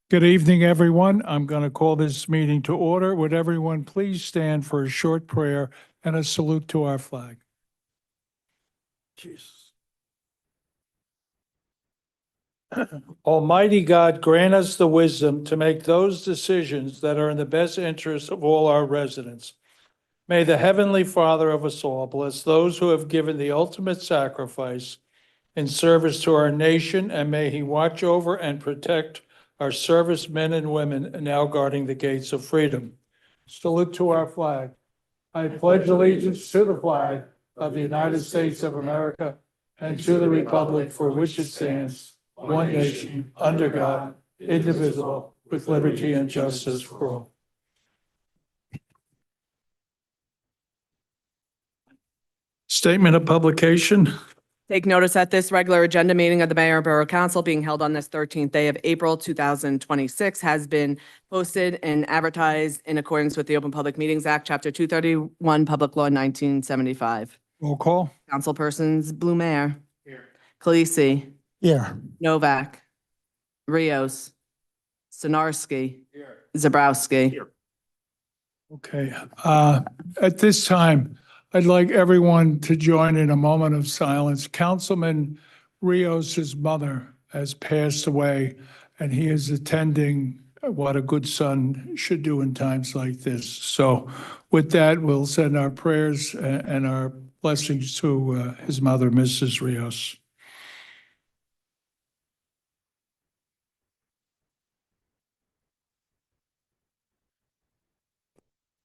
Good evening, everyone. I'm going to call this meeting to order. Would everyone please stand for a short prayer and a salute to our flag? Jesus. Almighty God, grant us the wisdom to make those decisions that are in the best interest of all our residents. May the Heavenly Father of us all bless those who have given the ultimate sacrifice in service to our nation, and may He watch over and protect our servicemen and women now guarding the gates of freedom. Salute to our flag. I pledge allegiance to the flag of the United States of America and to the republic for which it stands, one nation, under God, indivisible, with liberty and justice for all. Statement of publication. Take notice that this regular agenda meeting of the Mayor and Borough Council being held on this 13th day of April 2026 has been posted and advertised in accordance with the Open Public Meetings Act, Chapter 231, Public Law 1975. Roll call. Councilpersons Blumer. Here. Khaleesi. Here. Novak. Rios. Sinarski. Here. Zabrowski. Here. Okay. At this time, I'd like everyone to join in a moment of silence. Councilman Rios' mother has passed away, and he is attending what a good son should do in times like this. So with that, we'll send our prayers and our blessings to his mother, Mrs. Rios.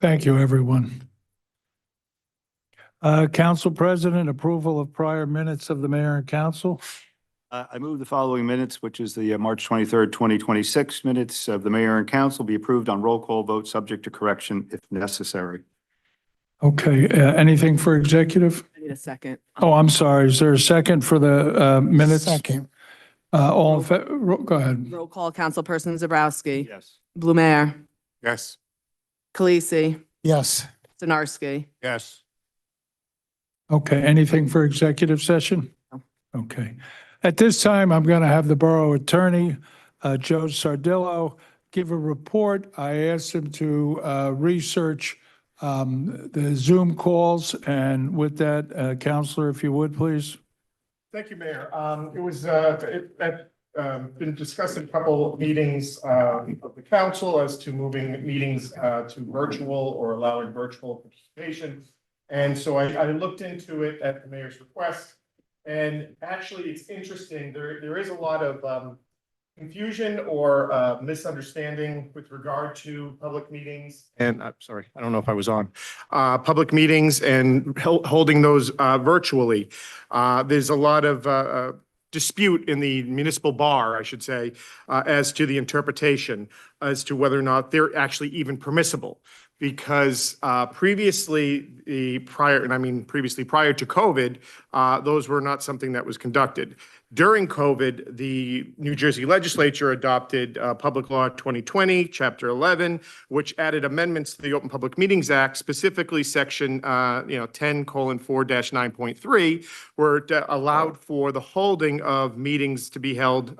Thank you, everyone. Council President, approval of prior minutes of the Mayor and Council. I move the following minutes, which is the March 23rd, 2026 minutes of the Mayor and Council, be approved on roll call vote subject to correction if necessary. Okay, anything for executive? I need a second. Oh, I'm sorry. Is there a second for the minutes? Second. All go ahead. Roll call, Councilperson Zabrowski. Yes. Blumer. Yes. Khaleesi. Yes. Sinarski. Yes. Okay, anything for executive session? No. Okay. At this time, I'm going to have the Borough Attorney, Joe Sardillo, give a report. I asked him to research the Zoom calls, and with that, Counselor, if you would, please. Thank you, Mayor. It was been discussed in a couple of meetings of the council as to moving meetings to virtual or allowing virtual participation. And so I looked into it at the mayor's request, and actually it's interesting. There is a lot of confusion or misunderstanding with regard to public meetings. And I'm sorry, I don't know if I was on public meetings and holding those virtually. There's a lot of dispute in the municipal bar, I should say, as to the interpretation as to whether or not they're actually even permissible. Because previously prior to COVID, those were not something that was conducted. During COVID, the New Jersey legislature adopted Public Law 2020, Chapter 11, which added amendments to the Open Public Meetings Act, specifically Section 10:4-9.3, where it allowed for the holding of meetings to be held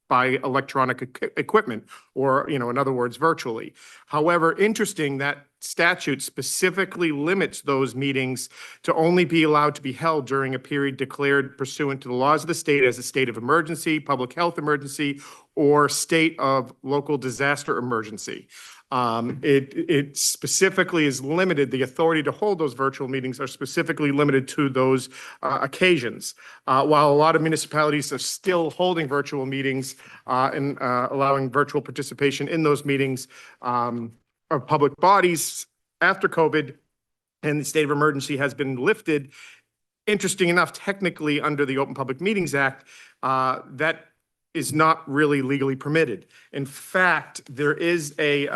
by electronic equipment, or, in other words, virtually. However, interesting, that statute specifically limits those meetings to only be allowed to be held during a period declared pursuant to the laws of the state as a state of emergency, public health emergency, or state of local disaster emergency. It specifically is limited, the authority to hold those virtual meetings are specifically limited to those occasions. While a lot of municipalities are still holding virtual meetings and allowing virtual participation in those meetings of public bodies after COVID and the state of emergency has been lifted, interesting enough, technically under the Open Public Meetings Act, that is not really legally permitted. In fact, there is a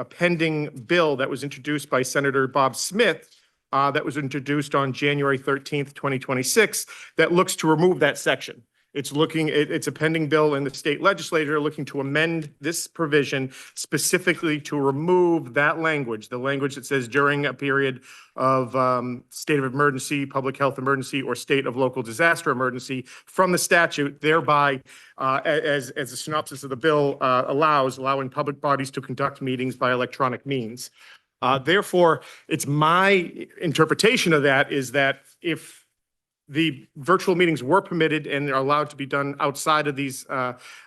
pending bill that was introduced by Senator Bob Smith that was introduced on January 13th, 2026, that looks to remove that section. It's a pending bill in the state legislature looking to amend this provision specifically to remove that language, the language that says during a period of state of emergency, public health emergency, or state of local disaster emergency from the statute, thereby, as a synopsis of the bill allowing public bodies to conduct meetings by electronic means. Therefore, it's my interpretation of that is that if the virtual meetings were permitted and are allowed to be done outside of these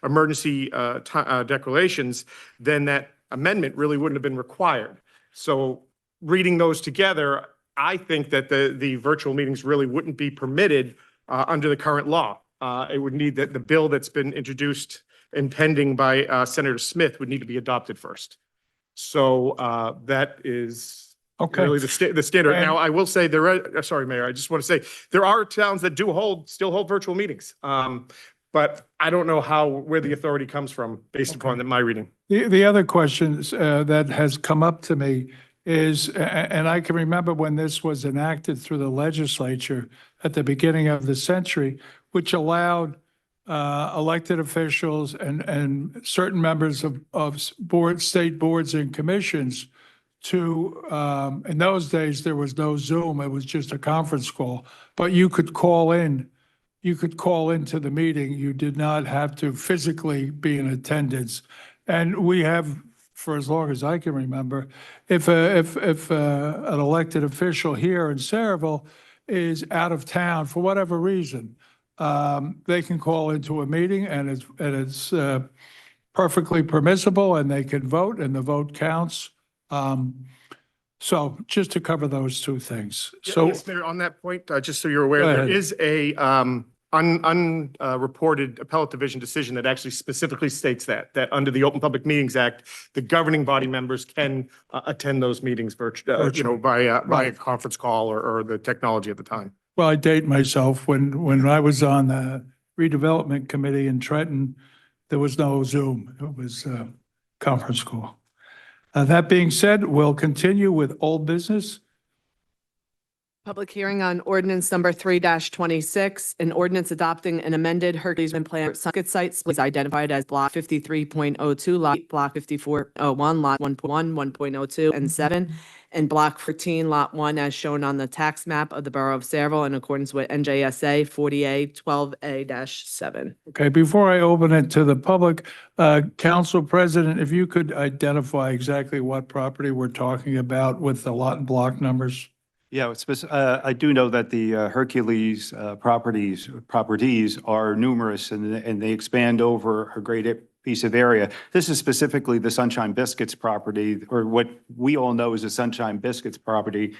emergency declarations, then that amendment really wouldn't have been required. So reading those together, I think that the virtual meetings really wouldn't be permitted under the current law. It would need that the bill that's been introduced and pending by Senator Smith would need to be adopted first. So that is Okay. really the standard. And- Now, I will say sorry, Mayor, I just want to say there are towns that still hold virtual meetings. But I don't know where the authority comes from based upon my reading. The other questions that has come up to me is, and I can remember when this was enacted through the legislature at the beginning of the century, which allowed elected officials and certain members of state boards and commissions to, in those days, there was no Zoom, it was just a conference call, but you could call into the meeting. You did not have to physically be in attendance. And we have, for as long as I can remember, if an elected official here in Saraville is out of town for whatever reason, they can call into a meeting and it's perfectly permissible and they can vote and the vote counts. So just to cover those two things. So Yes, Mayor, on that point, just so you're aware, Go there ahead. is a unreported appellate division decision that actually specifically states that under the Open Public Meetings Act, the governing body members can attend those meetings Virtually. by Right. a conference call or the technology at the time. well, I date myself. When I was on the redevelopment committee in Trenton, there was no Zoom. It was a conference call. That being said, we'll continue with old business. Public hearing on ordinance number 3-26, an ordinance adopting an amended Hercules plan for Sunkett sites is identified as block 53.02, lot block 5401, lot 1.1, 1.02, and 7, and block 14, lot 1, as shown on the tax map of the Borough of Saraville in accordance with NJSA 40A-12A-7. Okay, before I open it to the public, Council President, if you could identify exactly what property we're talking about with the lot and block numbers. Yeah, I do know that the Hercules properties are numerous and they expand over a great piece of area. This is specifically the Sunshine Biscuits property, or what we all know as the Sunshine Biscuits property,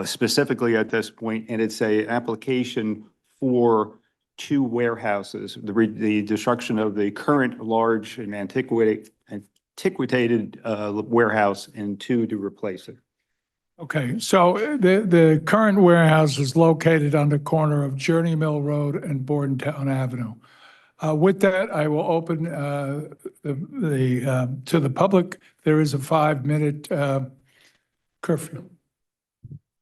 specifically at this point, and it's a application for 2 warehouses, the destruction of the current large and antiquated warehouse and 2 to replace it. Okay, so the current warehouse is located on the corner of Journey Mill Road and Bordentown Avenue. With that, I will open to the public. There is a 5-minute curfew.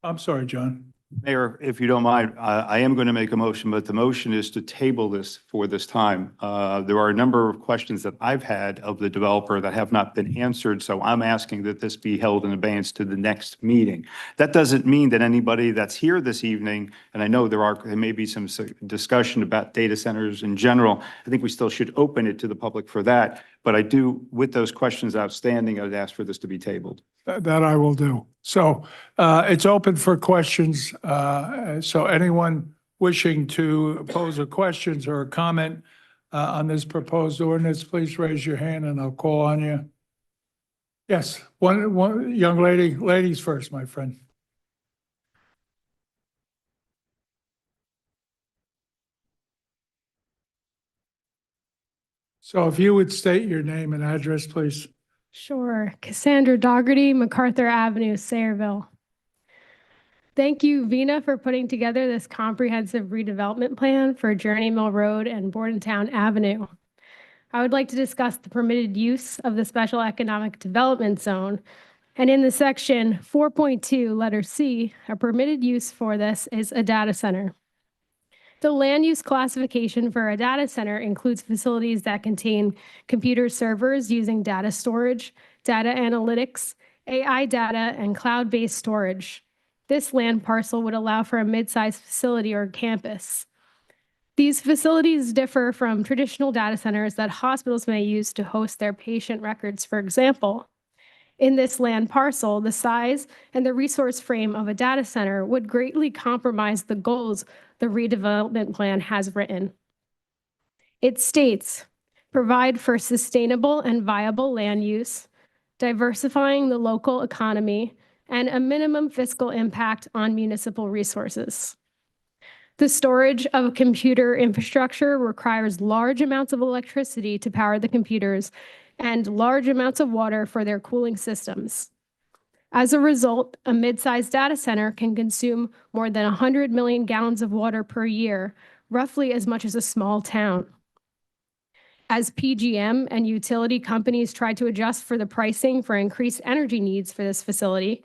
I'm sorry, John. Mayor, if you don't mind, I am going to make a motion, but the motion is to table this for this time. There are a number of questions that I've had of the developer that have not been answered, so I'm asking that this be held in advance to the next meeting. That doesn't mean that anybody that's here this evening, and I know there may be some discussion about data centers in general, I think we still should open it to the public for that. But I do, with those questions outstanding, I'd ask for this to be tabled. That I will do. So it's open for questions. So anyone wishing to pose a questions or a comment on this proposed ordinance, please raise your hand and I'll call on you. Yes, one young lady, ladies first, my friend. So if you would state your name and address, please. Sure. Cassandra Dougherty, MacArthur Avenue, Saraville. Thank you, Vina, for putting together this comprehensive redevelopment plan for Journey Mill Road and Bordentown Avenue. I would like to discuss the permitted use of the Special Economic Development Zone. And in the section 4.2, letter C, a permitted use for this is a data center. The land use classification for a data center includes facilities that contain computer servers using data storage, data analytics, AI data, and cloud-based storage. This land parcel would allow for a mid-sized facility or campus. These facilities differ from traditional data centers that hospitals may use to host their patient records, for example. In this land parcel, the size and the resource frame of a data center would greatly compromise the goals the redevelopment plan has written. It states, provide for sustainable and viable land use, diversifying the local economy, and a minimum fiscal impact on municipal resources. The storage of computer infrastructure requires large amounts of electricity to power the computers and large amounts of water for their cooling systems. As a result, a mid-sized data center can consume more than 100 million gallons of water per year, roughly as much as a small town. As PGM and utility companies try to adjust for the pricing for increased energy needs for this facility,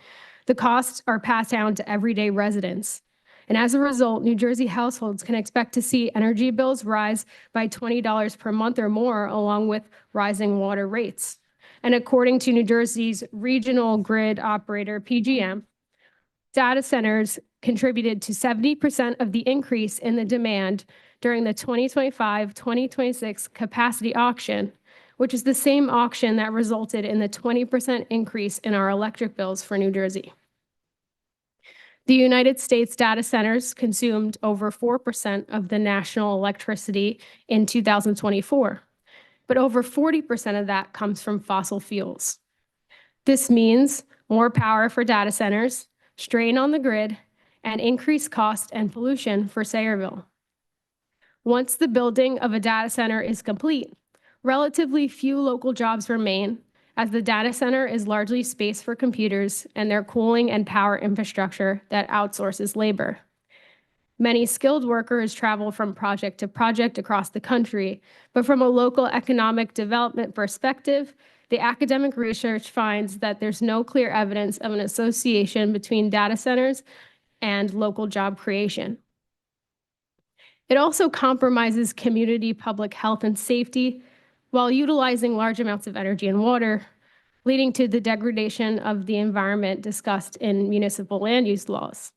the costs are passed down to everyday residents. And as a result, New Jersey households can expect to see energy bills rise by $20 per month or more, along with rising water rates. And according to New Jersey's regional grid operator, PGM, data centers contributed to 70% of the increase in the demand during the 2025-2026 capacity auction, which is the same auction that resulted in the 20% increase in our electric bills for New Jersey. The United States data centers consumed over 4% of the national electricity in 2024, but over 40% of that comes from fossil fuels. This means more power for data centers, strain on the grid, and increased cost and pollution for Sayreville. Once the building of a data center is complete, relatively few local jobs remain, as the data center is largely space for computers and their cooling and power infrastructure that outsources labor. Many skilled workers travel from project to project across the country, but from a local economic development perspective, the academic research finds that there's no clear evidence of an association between data centers and local job creation. It also compromises community public health and safety while utilizing large amounts of energy and water, leading to the degradation of the environment discussed in municipal land use laws.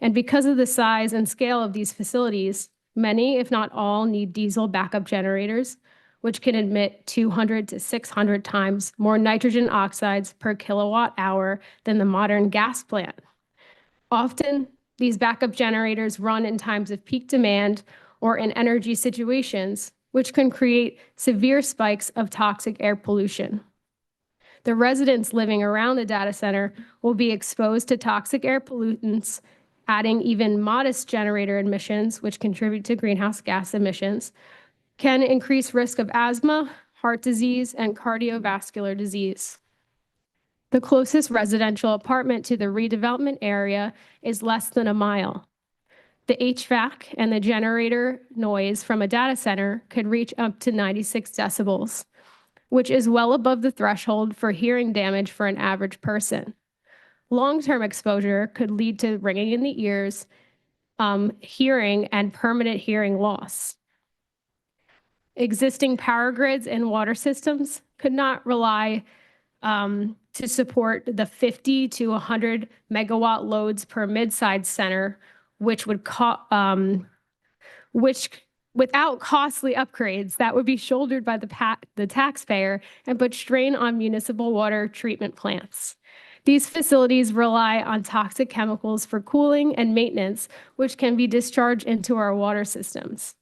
And because of the size and scale of these facilities, many, if not all, need diesel backup generators, which can emit 200 to 600 times more nitrogen oxides per kilowatt hour than the modern gas plant. Often, these backup generators run in times of peak demand or in energy situations, which can create severe spikes of toxic air pollution. The residents living around the data center will be exposed to toxic air pollutants, adding even modest generator emissions, which contribute to greenhouse gas emissions, can increase risk of asthma, heart disease, and cardiovascular disease. The closest residential apartment to the redevelopment area is less than a mile. The HVAC and the generator noise from a data center could reach up to 96 decibels, which is well above the threshold for hearing damage for an average person. Long-term exposure could lead to ringing in the ears, hearing, and permanent hearing loss. Existing power grids and water systems could not rely to support the 50 to 100 megawatt loads per mid-sized center, which without costly upgrades that would be shouldered by the taxpayer and put strain on municipal water treatment plants. These facilities rely on toxic chemicals for cooling and maintenance, which can be discharged into our water systems.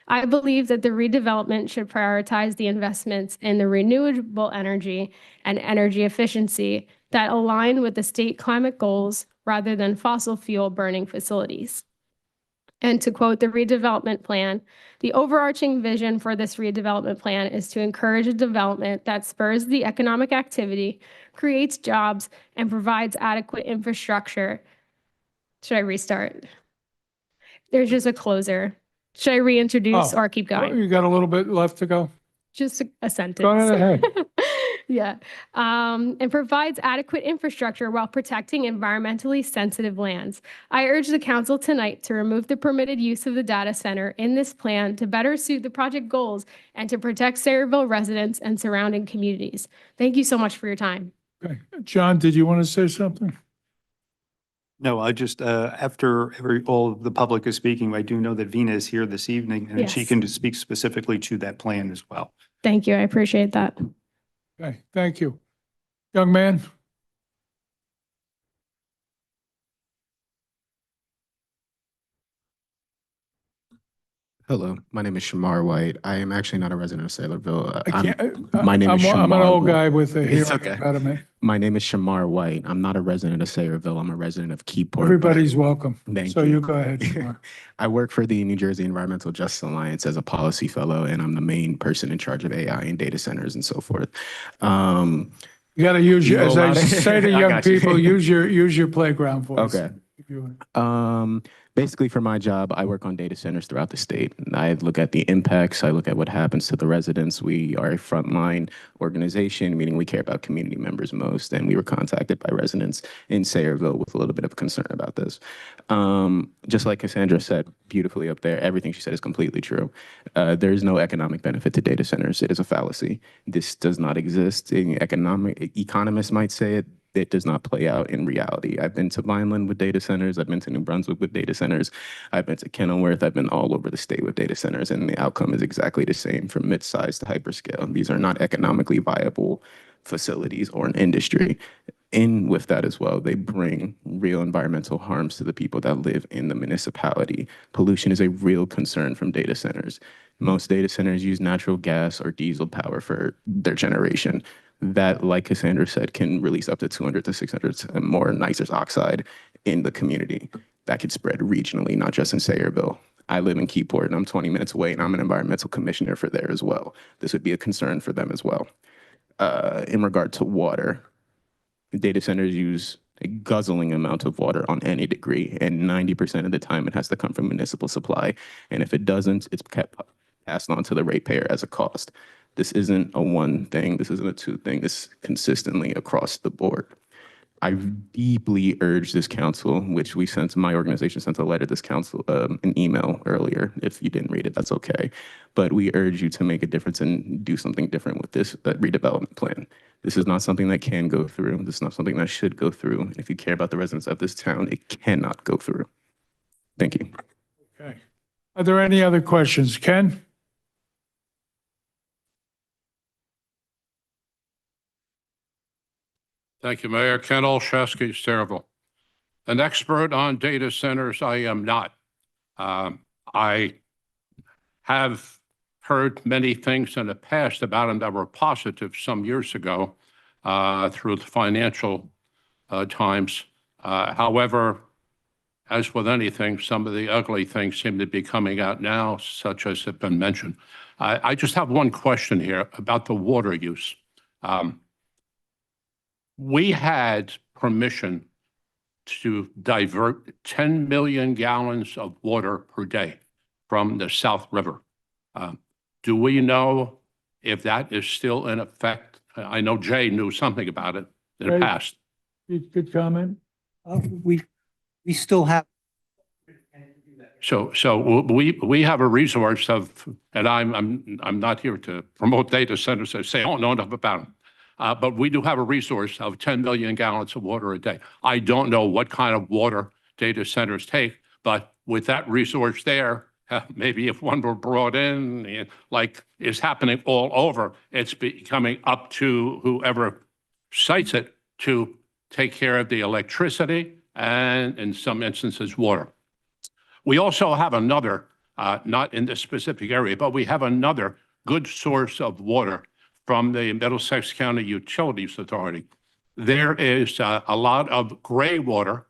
I believe that the redevelopment should prioritize the investments in the renewable energy and energy efficiency that align with the state climate goals rather than fossil fuel burning facilities. And to quote the redevelopment plan, the overarching vision for this redevelopment plan is to encourage a development that spurs the economic activity, creates jobs, and provides adequate infrastructure. Should I restart? There's just a closer. Should I reintroduce or keep going? You got a little bit left to go. Just a sentence. Go ahead. Yeah. And provides adequate infrastructure while protecting environmentally sensitive lands. I urge the council tonight to remove the permitted use of the data center in this plan to better suit the project goals and to protect Sayreville residents and surrounding communities. Thank you so much for your time. Okay. John, did you want to say something? No, I just, after all of the public is speaking, I do know that Vina is here this evening and she Yes. can speak specifically to that plan as well. Thank you. I appreciate that. Okay, thank you. Young man? Hello, my name is Shamar White. I am actually not a resident of Saylorville. I can't, my name is I'm an Shamar old White. guy with a It's hearing okay. impediment. My name is Shamar White. I'm not a resident of Sayreville. I'm a resident of Keyport. but Everybody's welcome. Thank So you. you go ahead, Shamar. I work for the New Jersey Environmental Justice Alliance as a policy fellow, and I'm the main person in charge of AI and data centers and so forth. You got to use your, You as I allowed it? say to I young got you. people, use your playground voice. Okay. If you- Basically, for my job, I work on data centers throughout the state. I look at the impacts. I look at what happens to the residents. We are a frontline organization, meaning we care about community members most. And we were contacted by residents in Sayreville with a little bit of concern about this. Just like Cassandra said beautifully up there, everything she said is completely true. There is no economic benefit to data centers. It is a fallacy. This does not exist. Economists might say it. It does not play out in reality. I've been to Vineland with data centers. I've been to New Brunswick with data centers. I've been to Kenilworth. I've been all over the state with data centers, and the outcome is exactly the same from mid-size to hyperscale. These are not economically viable facilities or an industry. In with that as well, they bring real environmental harms to the people that live in the municipality. Pollution is a real concern from data centers. Most data centers use natural gas or diesel power for their generation. That, like Cassandra said, can release up to 200 to 600 and more nitrous oxide in the community. That could spread regionally, not just in Sayreville. I live in Keyport and I'm 20 minutes away and I'm an environmental commissioner for there as well. This would be a concern for them as well. In regard to water, data centers use a guzzling amount of water on any degree, and 90% of the time it has to come from municipal supply. And if it doesn't, it's kept passed on to the ratepayer as a cost. This isn't a one thing. This isn't a two thing. This is consistently across the board. I deeply urge this council, which my organization sent a letter to this council, an email earlier. If you didn't read it, that's okay. But we urge you to make a difference and do something different with this redevelopment plan. This is not something that can go through. This is not something that should go through. And if you care about the residents of this town, it cannot go through. Thank you. Okay. Are there any other questions? Ken? Thank you, Mayor. Ken Olszewski, Sayreville. An expert on data centers, I am not. I have heard many things in the past about them that were positive some years ago through the financial times. However, as with anything, some of the ugly things seem to be coming out now, such as have been mentioned. I just have one question here about the water use. We had permission to divert 10 million gallons of water per day from the South River. Do we know if that is still in effect? I know Jay knew something about it in the Right. past. Good comment? We still have. So we have a resource of, and I'm not here to promote data centers or say, oh, know enough about them. But we do have a resource of 10 million gallons of water a day. I don't know what kind of water data centers take, but with that resource there, maybe if one were brought in, like is happening all over, it's becoming up to whoever cites it to take care of the electricity and in some instances, water. We also have another, not in this specific area, but we have another good source of water from the Middlesex County Utilities Authority. There is a lot of gray water,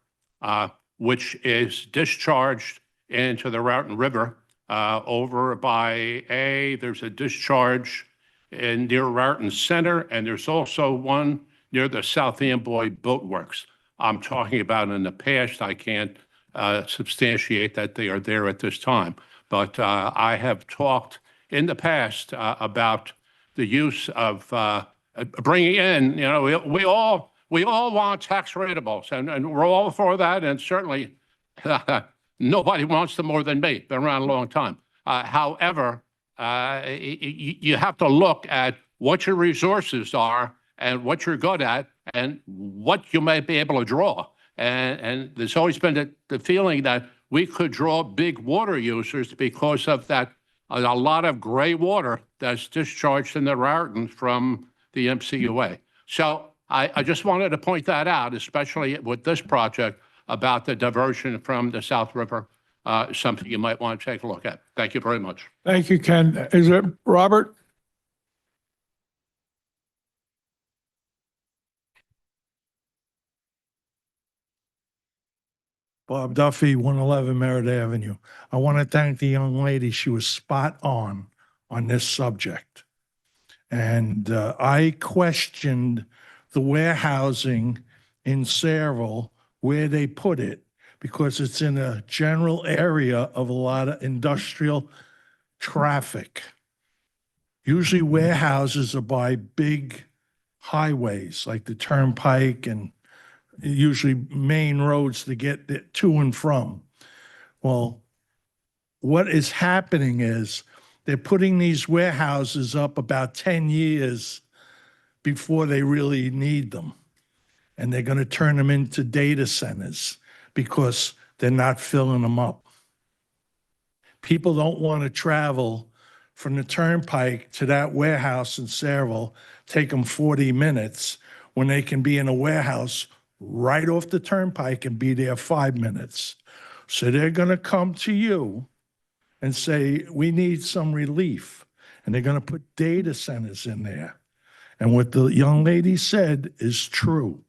which is discharged into the Rowton River over by there's a discharge near Rowton Center, and there's also one near the South Amboy Boat Works. I'm talking about in the past. I can't substantiate that they are there at this time, but I have talked in the past about the use of bringing in, we all want tax ratables, and we're all for that, and certainly nobody wants them more than me. Been around a long time. However, you have to look at what your resources are and what you're good at and what you may be able to draw. And there's always been the feeling that we could draw big water users because of that, a lot of gray water that's discharged in the Raritan from the MCUA. So I just wanted to point that out, especially with this project about the diversion from the South River, something you might want to take a look at. Thank you very much. Thank you, Ken. Is it Robert? Bob Duffy, 111 Merritt Avenue. I want to thank the young lady. She was spot on this subject. And I questioned the warehousing in Sayreville, where they put it, because it's in a general area of a lot of industrial traffic. Usually warehouses are by big highways like the Turnpike and usually main roads to get to and from. Well, what is happening is they're putting these warehouses up about 10 years before they really need them. And they're going to turn them into data centers because they're not filling them up. People don't want to travel from the Turnpike to that warehouse in Sayreville, take them 40 minutes when they can be in a warehouse right off the Turnpike and be there 5 minutes. So they're going to come to you and say, we need some relief. And they're going to put data centers in there. And what the young lady said is true.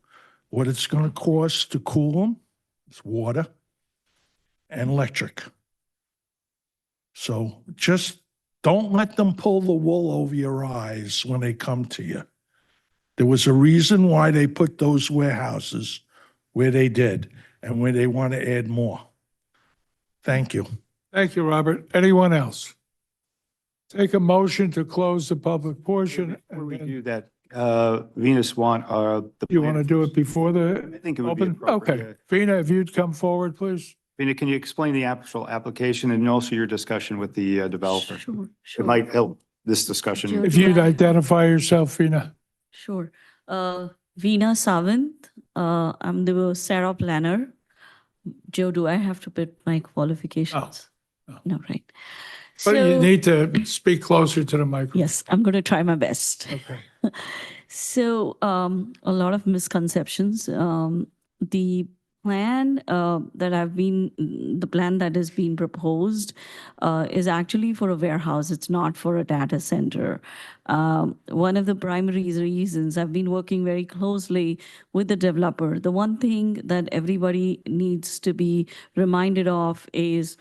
What it's going to cost to cool them is water and electric. So just don't let them pull the wool over your eyes when they come to you. There was a reason why they put those warehouses where they did and where they want to add more. Thank you. Thank you, Robert. Anyone else? Take a motion to close the public portion. Before we and then- do that, Venus want, the. You want to do it before I the think it would be open? appropriate. Okay. Vina, if you'd come forward, please. Vina, can you explain the actual application and also your discussion with the developer? Sure, It sure, might help this discussion. Sure. If you'd identify yourself, Vina. sure. Veena Savant, I'm the Sarah planner. Joe, do I have to put my qualifications? No. No, right. But you So, need to speak closer to the microphone. yes, I'm going to try my best. Okay. So, a lot of misconceptions. The plan the plan that is being proposed is actually for a warehouse. It's not for a data center. One of the primary reasons, I've been working very closely with the developer. The one thing that everybody needs to be reminded of is,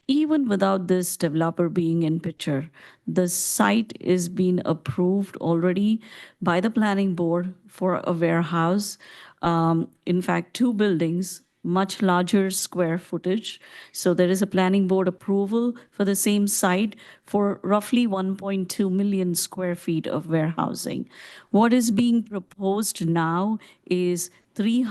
even without this developer being in picture, the site is being approved already by the planning board for a warehouse. In fact, 2 buildings, much larger square footage. So there is a planning board approval for the same site for roughly 1.2 million square feet of warehousing. What is being proposed now is roughly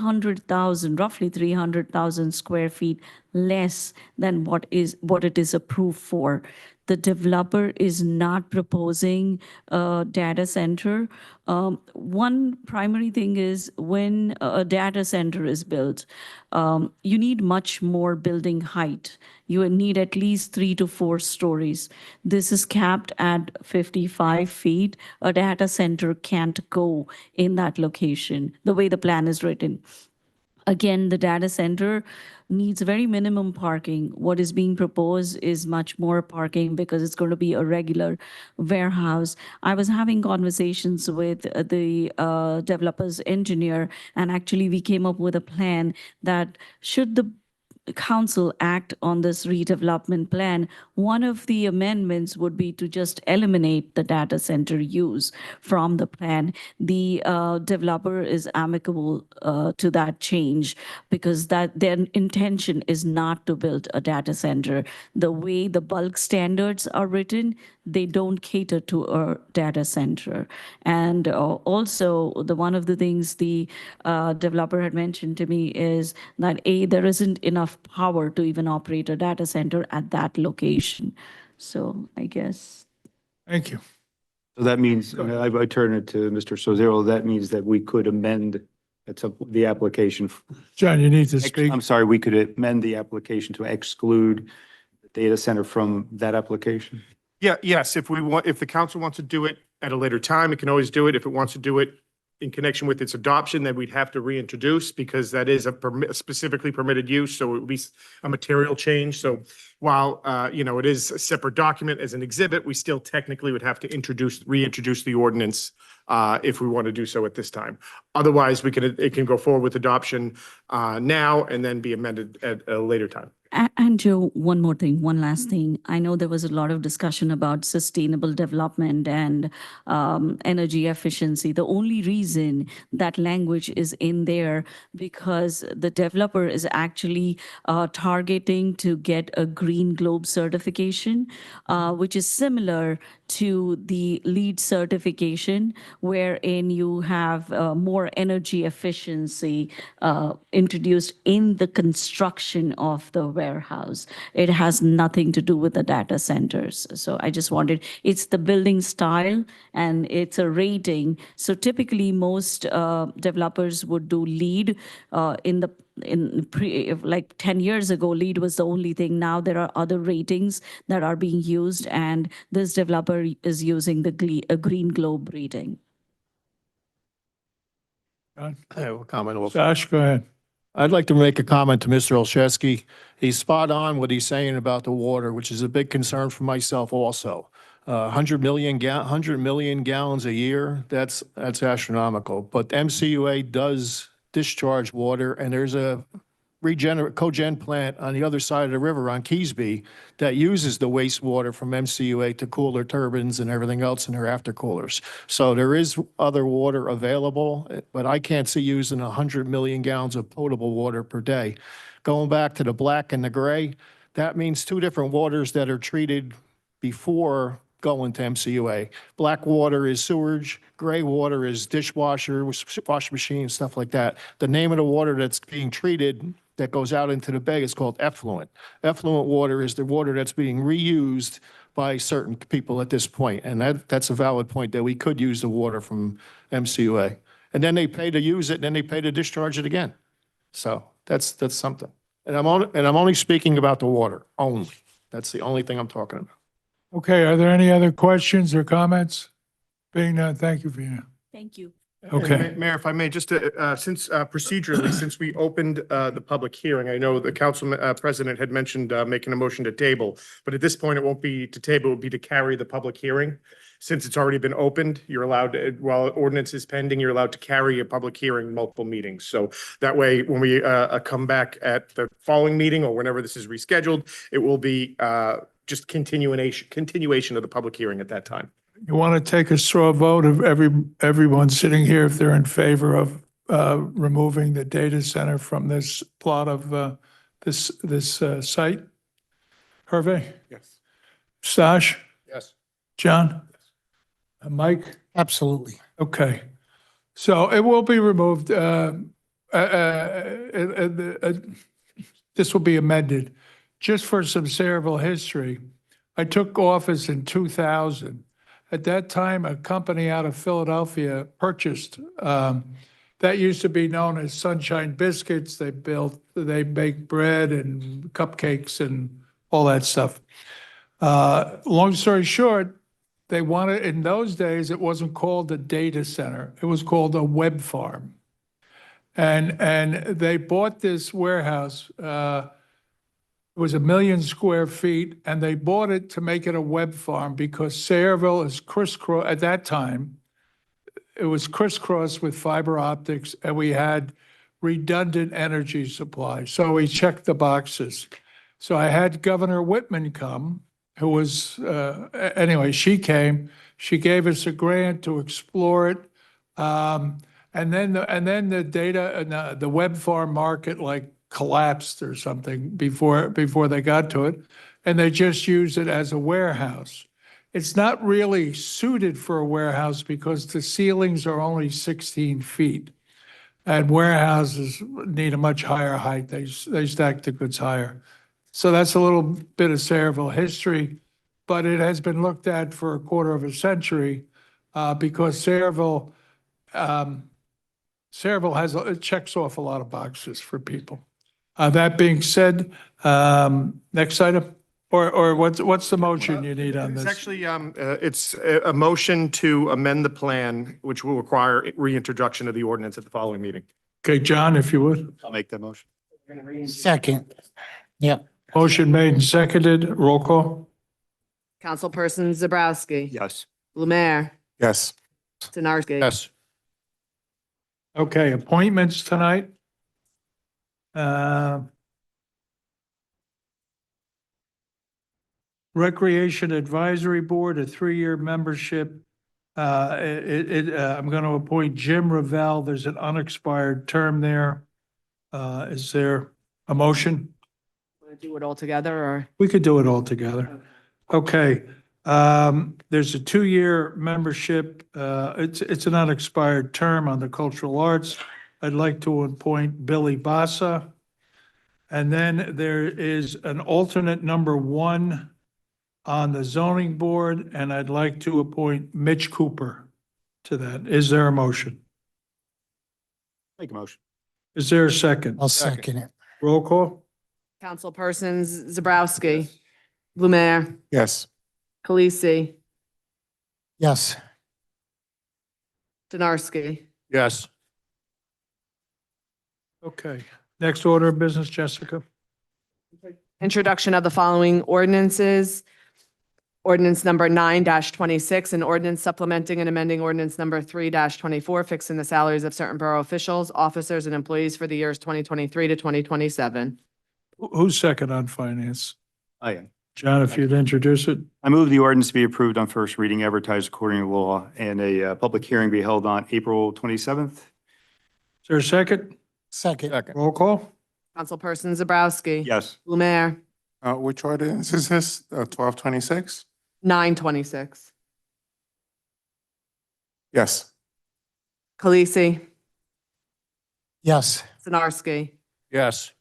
300,000 square feet less than what it is approved for. The developer is not proposing a data center. One primary thing is, when a data center is built, you need much more building height. You need at least 3 to 4 stories. This is capped at 55 feet. A data center can't go in that location, the way the plan is written. Again, the data center needs very minimum parking. What is being proposed is much more parking because it's going to be a regular warehouse. I was having conversations with the developer's engineer, and actually we came up with a plan that should the council act on this redevelopment plan, one of the amendments would be to just eliminate the data center use from the plan. The developer is amicable to that change because that their intention is not to build a data center. The way the bulk standards are written, they don't cater to a data center. And also, one of the things the developer had mentioned to me is that there isn't enough power to even operate a data center at that location. So I guess. Thank you. So that means, I turn it to Mr. Sozero, that means that we could amend the application. John, you need to speak. I'm sorry, we could amend the application to exclude the data center from that application? Yeah, yes, if the council wants to do it at a later time, it can always do it. If it wants to do it in connection with its adoption, then we'd have to reintroduce because that is a specifically permitted use, so it would be a material change. So while, it is a separate document as an exhibit, we still technically would have to reintroduce the ordinance if we want to do so at this time. Otherwise, it can go forward with adoption now and then be amended at a later time. And Joe, one more thing, one last thing. I know there was a lot of discussion about sustainable development and energy efficiency. The only reason that language is in there because the developer is actually targeting to get a Green Globe certification, which is similar to the LEED certification, wherein you have more energy efficiency introduced in the construction of the warehouse. It has nothing to do with the data centers. So I just wanted, it's the building style and it's a rating. So typically most developers would do LEED like 10 years ago, LEED was the only thing. Now there are other ratings that are being used, and this developer is using the Green Globe rating. John? I have a comment also. Josh, go ahead. I'd like to make a comment to Mr. Olszewski. He's spot on what he's saying about the water, which is a big concern for myself also. 100 million gallons a year, that's astronomical. But MCUA does discharge water, and there's a cogen plant on the other side of the river on Keysby that uses the wastewater from MCUA to cool their turbines and everything else in their aftercoolers. So there is other water available, but I can't see using 100 million gallons of potable water per day. Going back to the black and the gray, that means two different waters that are treated before going to MCUA. Black water is sewage, gray water is dishwasher, washing machine, stuff like that. The name of the water that's being treated that goes out into the bay is called effluent. Effluent water is the water that's being reused by certain people at this point, and that's a valid point that we could use the water from MCUA. And then they pay to use it, and then they pay to discharge it again. So that's something. And I'm only speaking about the water only. That's the only thing I'm talking about. Okay, are there any other questions or comments? Being none, thank you, Vina. Thank you. Okay. Mayor, if I may, just since procedurally, since we opened the public hearing, I know the council president had mentioned making a motion to table, but at this point, it won't be to table, it would be to carry the public hearing. Since it's already been opened, you're allowed to, while ordinance is pending, you're allowed to carry a public hearing multiple meetings. So that way, when we come back at the following meeting or whenever this is rescheduled, it will be just continuation of the public hearing at that time. You want to take a straw vote of everyone sitting here if they're in favor of removing the data center from this plot of this site? Hervé? Yes. Stash? Yes. John? Mike? Absolutely. Okay. So it will be removed. This will be amended. Just for some Sayreville history, I took office in 2000. At that time, a company out of Philadelphia purchased, that used to be known as Sunshine Biscuits. They make bread and cupcakes and all that stuff. Long story short, they wanted, in those days, it wasn't called a data center. It was called a web farm. And they bought this warehouse, it was 1 million square feet, and they bought it to make it a web farm because Sayreville is crisscross, at that time, it was crisscrossed with fiber optics, and we had redundant energy supply. So we checked the boxes. So I had Governor Whitman come, who was, anyway, she came, she gave us a grant to explore it. And then the data and the web farm market like collapsed or something before they got to it. And they just use it as a warehouse. It's not really suited for a warehouse because the ceilings are only 16 feet. And warehouses need a much higher height. They stack the goods higher. So that's a little bit of Sayreville history, but it has been looked at for a quarter of a century because Sayreville it checks off a lot of boxes for people. That being said, next item, or what's the motion you need on It's this? actually, it's a motion to amend the plan, which will require reintroduction of the ordinance at the following meeting. Okay, John, if you would. I'll make that motion. Second. Yep. Motion made and seconded. Roll call. Councilperson Zabrowski. Yes. Blumer. Yes. Stenarski. Yes. Okay, appointments tonight. Recreation Advisory Board, a 3-year membership. I'm going to appoint Jim Ravel. There's an unexpired term there. Is there a motion? Want to do it all together or? We could do it all together. Okay. There's a 2-year membership. It's an unexpired term on the Cultural Arts. I'd like to appoint Billy Bassa. And then there is an alternate number 1 on the zoning board, and I'd like to appoint Mitch Cooper to that. Is there a motion? Make a motion. Is there a second? I'll second it. Roll call? Councilpersons Zabrowski. Blumer. Yes. Khaleesi. Yes. Stenarski. Yes. Okay. Next order of business, Jessica. Introduction of the following ordinances. Ordinance number 9-26, an ordinance supplementing and amending ordinance number 3-24, fixing the salaries of certain borough officials, officers, and employees for the years 2023 to 2027. Who's second on finance? I am. John, if you'd introduce it. I move the ordinance be approved on first reading, advertised according to law, and a public hearing be held on April 27th. Is there a second? Second. Roll call? Councilperson Zabrowski. Yes. Blumer. Which ordinance is this? 1226? 9-26. Yes. Khaleesi. Yes. Stenarski. Yes.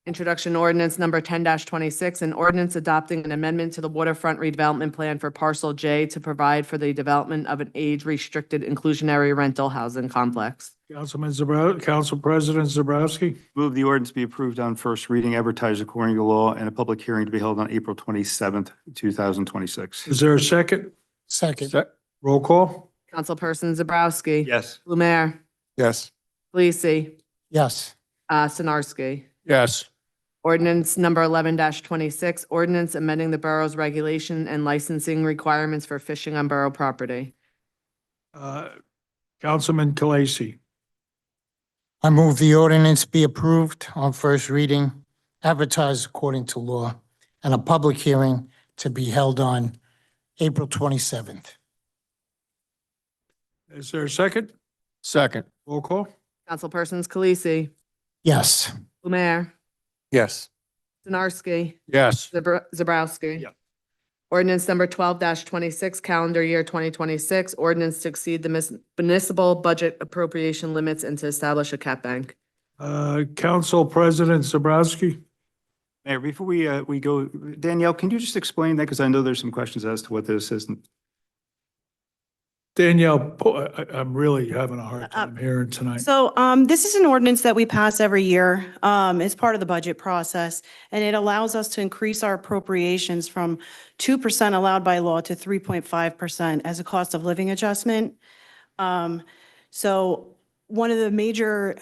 Introduction ordinance number 10-26, an ordinance adopting an amendment to the waterfront redevelopment plan for parcel J to provide for the development of an age-restricted inclusionary rental housing complex. Council President Zabrowski. Move the ordinance be approved on first reading, advertised according to law, and a public hearing to be held on April 27th, 2026. Is there a second? Second. Roll call? Councilperson Zabrowski. Yes. Blumer. Yes. Khaleesi. Yes. Stenarski. Yes. Ordinance number 11-26, ordinance amending the borough's regulation and licensing requirements for fishing on borough property. Councilman Khaleesi. I move the ordinance be approved on first reading, advertised according to law, and a public hearing to be held on April 27th. Is there a second? Second. Roll call? Councilpersons Khaleesi. Yes. Blumer. Yes. Stenarski. Yes. Zabrowski. Yeah. Ordinance number 12-26, calendar year 2026, ordinance to exceed the municipal budget appropriation limits and to establish a cap bank. Council President Zabrowski. Mayor, before we go, Danielle, can you just explain that? Because I know there's some questions as to what this is. Danielle, I'm really having a hard time hearing tonight. So this is an ordinance that we pass every year as part of the budget process, and it allows us to increase our appropriations from 2% allowed by law to 3.5% as a cost of living adjustment. So one of the major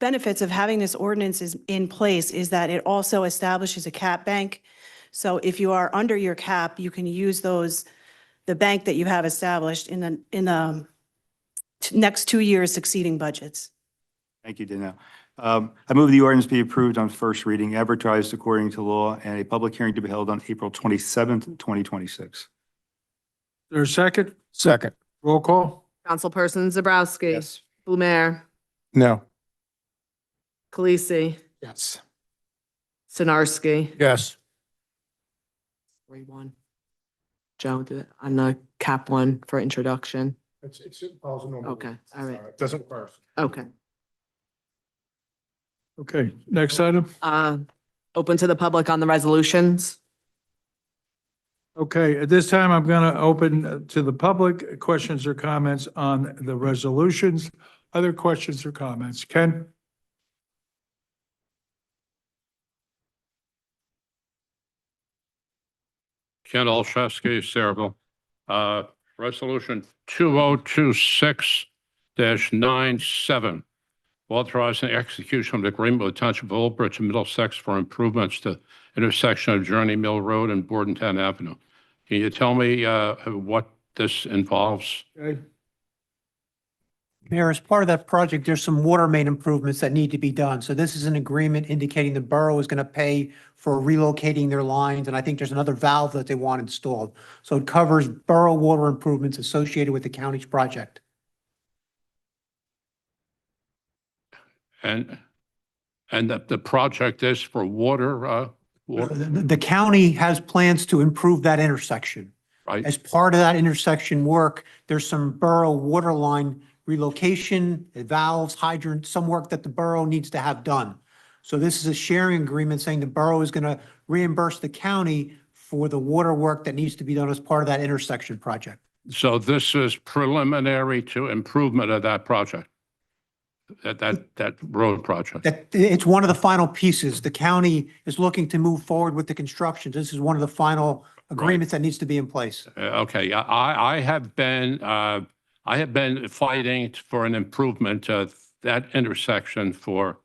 benefits of having this ordinance in place is that it also establishes a cap bank. So if you are under your cap, you can use the bank that you have established in the next 2 years succeeding budgets. Thank you, Danielle. I move the ordinance be approved on first reading, advertised according to law, and a public hearing to be held on April 27th, 2026. There's a second? Second. Roll call? Councilperson Zabrowski. Blumer. No. Khaleesi. Yes. Sinarski. Yes. 3-1. Joe, on the cap one for introduction. It's, follows the normal Okay, rules. all right. It doesn't require. Okay. Okay, next item. Open to the public on the resolutions. Okay, at this time, I'm going to open to the public questions or comments on the resolutions. Other questions or comments? Ken? Ken Olszewski, Saraville. Resolution 2026-97, authorizing execution of the agreement with Township of Old Bridge and Middlesex for improvements to intersection of Journey Mill Road and Bordentown Avenue. Can you tell me what this involves? Okay. Mayor, as part of that project, there's some water main improvements that need to be done. So this is an agreement indicating the borough is going to pay for relocating their lines, and I think there's another valve that they want installed. So it covers borough water improvements associated with the county's project. And the project is for water, The county has plans to improve that intersection. right? As part of that intersection work, there's some borough water line relocation, valves, hydrants, some work that the borough needs to have done. So this is a sharing agreement saying the borough is going to reimburse the county for the water work that needs to be done as part of that intersection project. So this is preliminary to improvement of that project, that road project. That, it's one of the final pieces. The county is looking to move forward with the construction. This is one of the final agreements that needs to be in place. Okay, I have been fighting for an improvement of that intersection for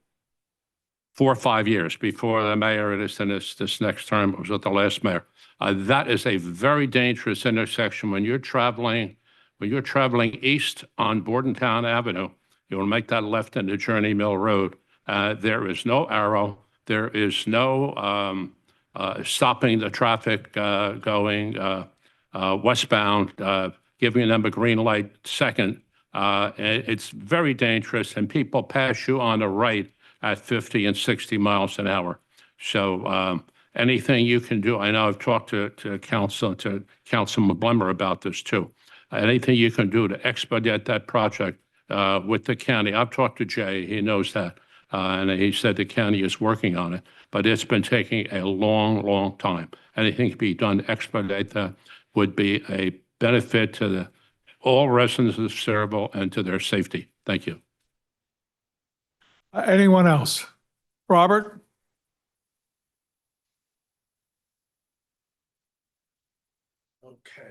4 or 5 years before the mayor is in this next term. It was with the last mayor. That is a very dangerous intersection when you're traveling east on Bordentown Avenue. You'll make that left into Journey Mill Road. There is no arrow. There is no stopping the traffic going westbound, giving them a green light second. It's very dangerous, and people pass you on the right at 50 and 60 miles an hour. So anything you can do, I know I've talked to Councilman Blemmer about this too. Anything you can do to expedite that project with the county. I've talked to Jay, he knows that, and he said the county is working on it, but it's been taking a long, long time. Anything to be done to expedite that would be a benefit to all residents of Saraville and to their safety. Thank you. Anyone else? Robert? Okay.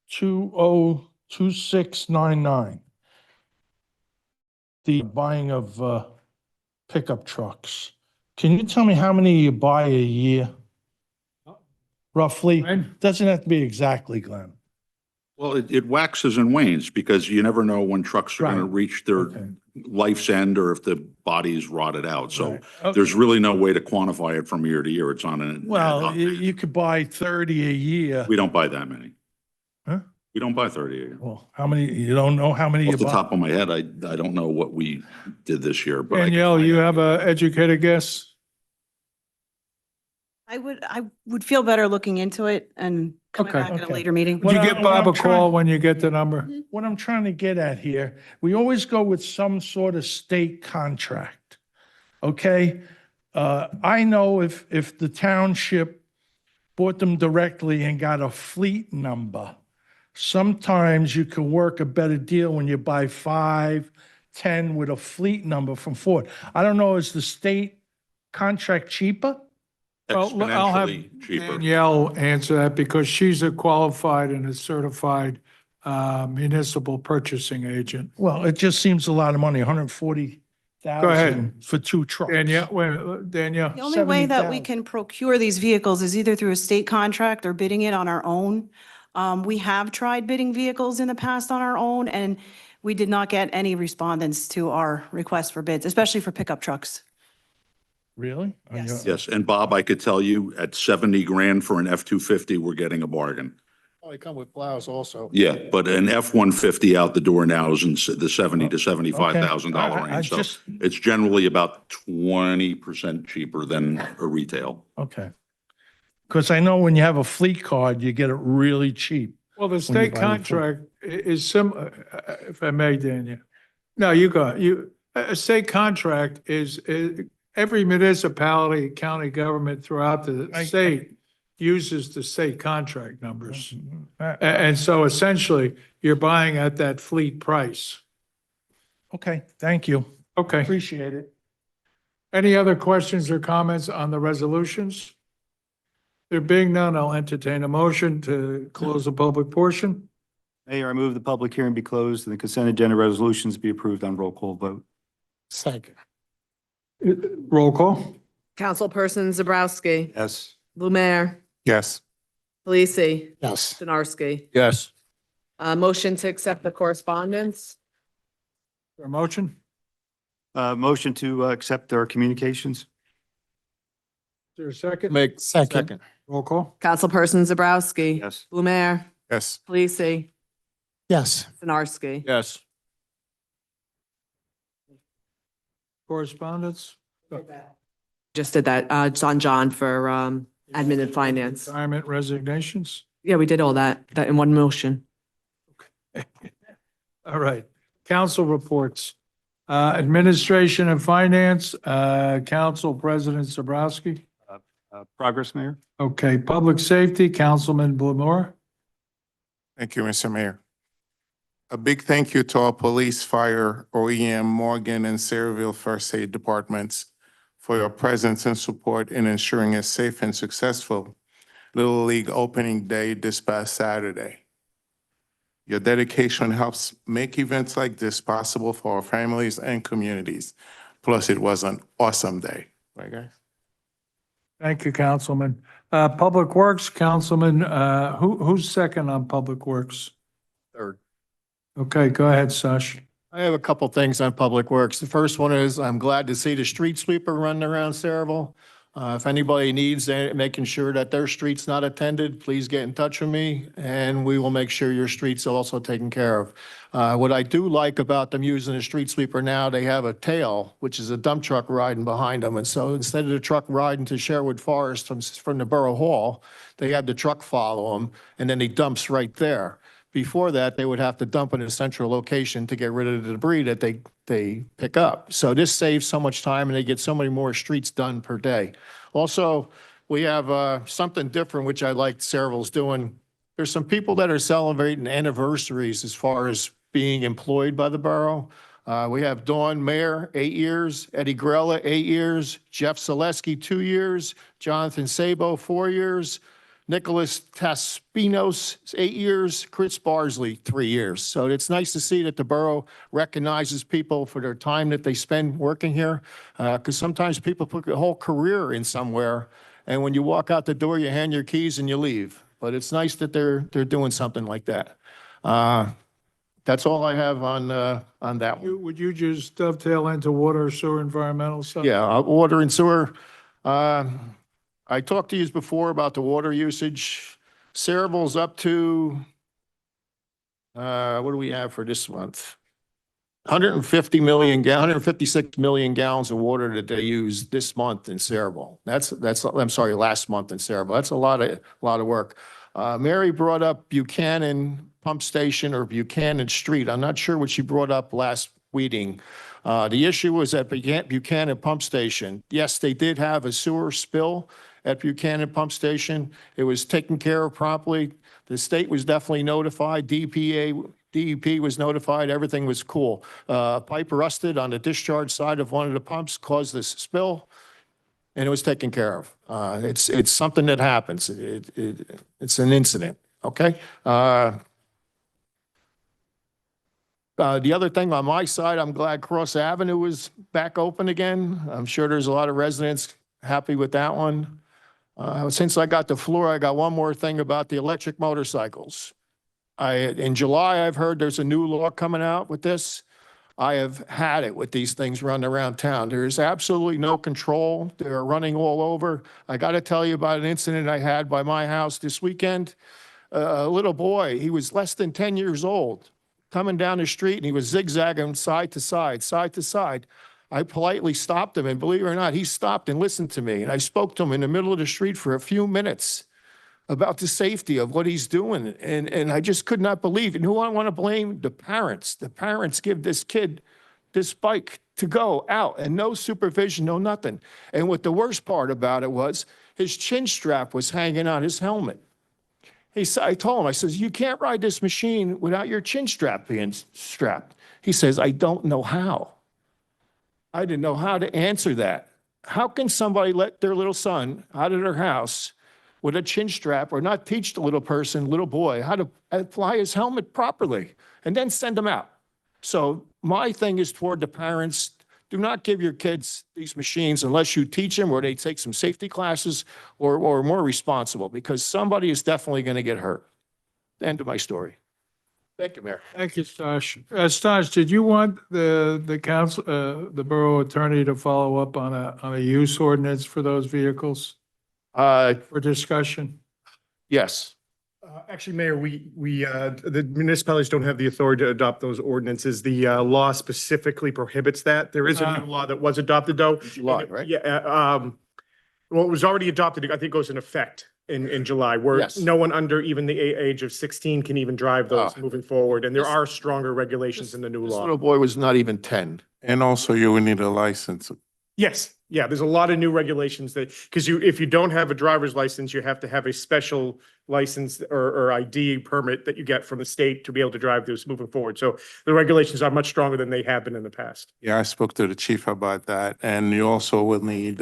202699. The buying of pickup trucks. Can you tell me how many you buy a year? Roughly? Doesn't have to be exactly, Glenn. Well, it waxes and wanes because you never know when trucks are going to Right. reach their Okay. life's end or if the body's rotted out. So Right. Okay. there's really no way to quantify it from year to year. It's on an. Well, you could buy 30 a year. We don't buy that many. Huh? We don't buy 30 a year. Well, how many, you don't know how many you Off the buy? top of my head, I don't know what we did this year, but I can Danielle, find you out. have a educated guess? I would feel better looking into it and coming Okay. back at a Okay. later meeting. Would you What give I'm Bob a trying- call when you get the number? What I'm trying to get at here, we always go with some sort of state contract. Okay? I know if the township bought them directly and got a fleet number, sometimes you can work a better deal when you buy 5, 10 with a fleet number from Ford. I don't know, is the state contract cheaper? Well, I'll have Exponentially cheaper. Danielle answer that because she's a qualified and a certified municipal purchasing agent. Well, it just seems a lot of money, 140,000 for 2 trucks. Danielle, Danielle? The only way that we 70,000. can procure these vehicles is either through a state contract or bidding it on our own. We have tried bidding vehicles in the past on our own, and we did not get any respondents to our request for bids, especially for pickup trucks. Really? Yes. Yes, and Bob, I could tell you at 70 grand for an F-250, we're getting a bargain. Oh, they come with plows also. Yeah, but an F-150 out the door now is in the $70,000 to Okay. $75,000 I range. So just- it's generally about 20% cheaper than a retail. Okay. Because I know when you have a fleet card, you get it really cheap. Well, the you state buy the contract is if I may, Daniel. No, you go, a state contract is, every municipality, county government throughout the state uses the state contract numbers. And so essentially, you're buying at that fleet price. Okay, thank you. Okay. Appreciate it. Any other questions or comments on the resolutions? There being none, I'll entertain a motion to close the public portion. Mayor, I move the public hearing be closed and the consent agenda resolutions be approved on roll call vote. Second. Roll call. Councilperson Zabrowski, Yes. Blumer, Yes. Parisi, Yes. Sinarski. Yes. Motion to accept the correspondence. Your motion? Motion to accept our communications? Is there a second? Make Second. Roll call. Councilperson Zabrowski. Yes. Blumer, Yes. Parisi, Yes. Sinarski. Yes. Correspondence? Just did that. It's on John for admin and finance. Retirement resignations? Yeah, we did all that in one motion. All right. Council reports. Administration and Finance, Council President Zabrowski. Progress, Mayor? Okay, Public Safety, Councilman Blamore. Thank you, Mr. Mayor. A big thank you to our police, fire, OEM, Morgan, and Sayreville First Aid departments for your presence and support in ensuring a safe and successful Little League opening day this past Saturday. Your dedication helps make events like this possible for our families and communities. Plus, it was an awesome day, right, guys? Thank you, Councilman. Public Works, Councilman, who's second on Public Works? Third. Okay, go ahead, Sash. I have a couple things on Public Works. The first one is I'm glad to see the street sweeper running around Sayreville. If anybody needs making sure that their street's not attended, please get in touch with me and we will make sure your street's also taken care of. What I do like about them using the street sweeper now, they have a tail, which is a dump truck riding behind them. And so instead of the truck riding to Sherwood Forest from the Borough Hall, they have the truck follow them and then he dumps right there. Before that, they would have to dump in a central location to get rid of the debris that they pick up. So this saves so much time and they get so many more streets done per day. Also, we have something different, which I like Sayreville's doing. There's some people that are celebrating anniversaries as far as being employed by the borough. We have Dawn Mayer, 8 years, Eddie Grella, 8 years, Jeff Zaleski, 2 years, Jonathan Sabo, 4 years, Nicholas Taspinos, 8 years, Chris Barsley, 3 years. So it's nice to see that the borough recognizes people for their time that they spend working here. Because sometimes people put a whole career in somewhere, and when you walk out the door, you hand your keys and you leave. But it's nice that they're doing something like that. That's all I have on that one. Would you just dovetail into water, sewer, environmental stuff? Yeah, water and sewer. I talked to you before about the water usage. Sayreville's up to, what do we have for this month? 156 million gallons of water that they use this month in Sayreville. I'm sorry, last month in Sayreville. That's a lot of work. Mary brought up Buchanan Pump Station or Buchanan Street. I'm not sure what she brought up last meeting. The issue was at Buchanan Pump Station. Yes, they did have a sewer spill at Buchanan Pump Station. It was taken care of promptly. The state was definitely notified. DEP was notified. Everything was cool. Pipe rusted on the discharge side of one of the pumps, caused this spill, and it was taken care of. It's something that happens. It's an incident, okay? The other thing on my side, I'm glad Cross Avenue is back open again. I'm sure there's a lot of residents happy with that one. Since I got the floor, I got one more thing about the electric motorcycles. In July, I've heard there's a new law coming out with this. I have had it with these things running around town. There is absolutely no control. They're running all over. I got to tell you about an incident I had by my house this weekend. A little boy, he was less than 10 years old, coming down the street and he was zigzagging side to side, side to side. I politely stopped him, and believe it or not, he stopped and listened to me. And I spoke to him in the middle of the street for a few minutes about the safety of what he's doing. And I just could not believe it. And who I want to blame? The parents. The parents give this kid this bike to go out and no supervision, no nothing. And what the worst part about it was his chin strap was hanging on his helmet. I told him, I says, you can't ride this machine without your chin strap being strapped. He says, I don't know how. I didn't know how to answer that. How can somebody let their little son out of their house with a chin strap or not teach the little boy, how to fly his helmet properly and then send them out? So my thing is toward the parents. Do not give your kids these machines unless you teach them or they take some safety classes or more responsible, because somebody is definitely going to get hurt. End of my story. Thank you, Mayor. Thank you, Stash. Stash, did you want the council, the borough attorney to follow up on a use ordinance for those vehicles for discussion? Yes. Actually, Mayor, the municipalities don't have the authority to adopt those ordinances. The law specifically prohibits that. There is a new law that was adopted, though. July, right? Yeah, well, it was already adopted, I think goes in effect in July, where Yes. no one under even the age of 16 can even drive those moving forward. And there are stronger regulations in the new This law. little boy was not even 10. And also you will need a license. Yes, yeah, there's a lot of new regulations that, because if you don't have a driver's license, you have to have a special license or ID permit that you get from the state to be able to drive those moving forward. So the regulations are much stronger than they have been in the past. Yeah, I spoke to the chief about that. And you also will need,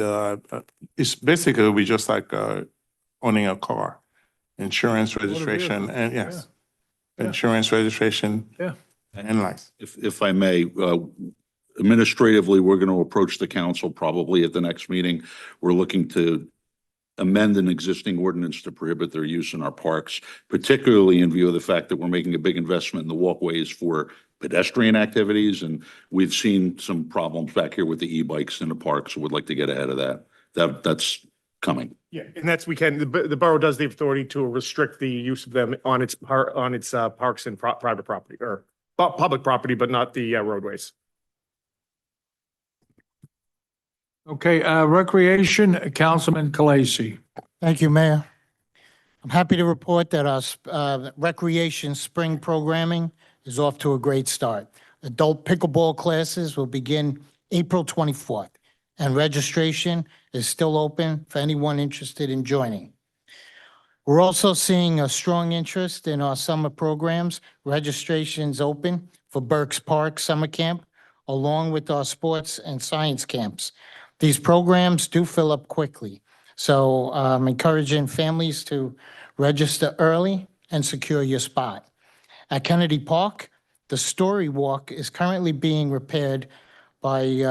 it's basically it'll be just like owning a car, insurance registration, vehicle, and yes, Yeah. insurance registration. Yeah. And license. If I may, administratively, we're going to approach the council probably at the next meeting. We're looking to amend an existing ordinance to prohibit their use in our parks, particularly in view of the fact that we're making a big investment in the walkways for pedestrian activities. And we've seen some problems back here with the e-bikes in the park, so we'd like to get ahead of that. That's coming. Yeah, and that's, the borough does the authority to restrict the use of them on its parks and private property or public property, but not the roadways. Okay, Recreation, Councilman Kalasi. Thank you, Mayor. I'm happy to report that our recreation spring programming is off to a great start. Adult pickleball classes will begin April 24th, and registration is still open for anyone interested in joining. We're also seeing a strong interest in our summer programs. Registration's open for Burke's Park Summer Camp, along with our sports and science camps. These programs do fill up quickly, so I'm encouraging families to register early and secure your spot. At Kennedy Park, the Story Walk is currently being repaired by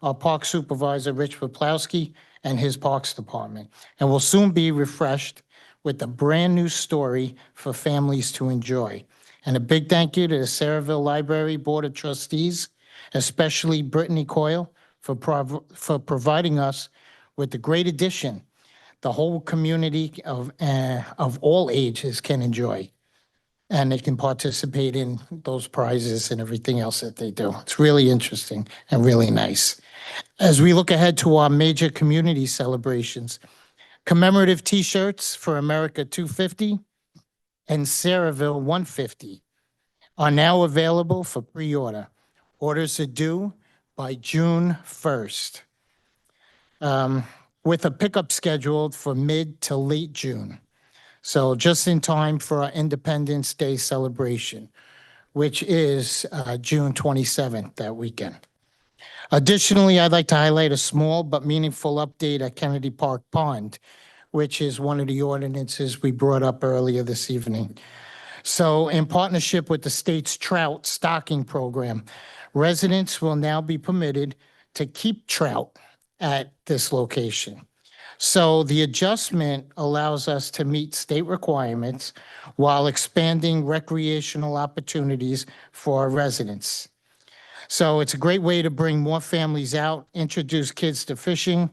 our park supervisor, Rich Poplawski, and his Parks Department, and will soon be refreshed with a brand-new story for families to enjoy. And a big thank you to the Saraville Library Board of Trustees, especially Brittany Coyle, for providing us with the great addition the whole community of all ages can enjoy. And they can participate in those prizes and everything else that they do. It's really interesting and really nice. As we look ahead to our major community celebrations, commemorative T-shirts for America 250 and Saraville 150 are now available for pre-order. Orders are due by June 1st, with a pickup scheduled for mid to late June. So just in time for our Independence Day celebration, which is June 27th, that weekend. Additionally, I'd like to highlight a small but meaningful update at Kennedy Park Pond, which is one of the ordinances we brought up earlier this evening. So in partnership with the state's trout stocking program, residents will now be permitted to keep trout at this location. So the adjustment allows us to meet state requirements while expanding recreational opportunities for our residents. So it's a great way to bring more families out, introduce kids to fishing,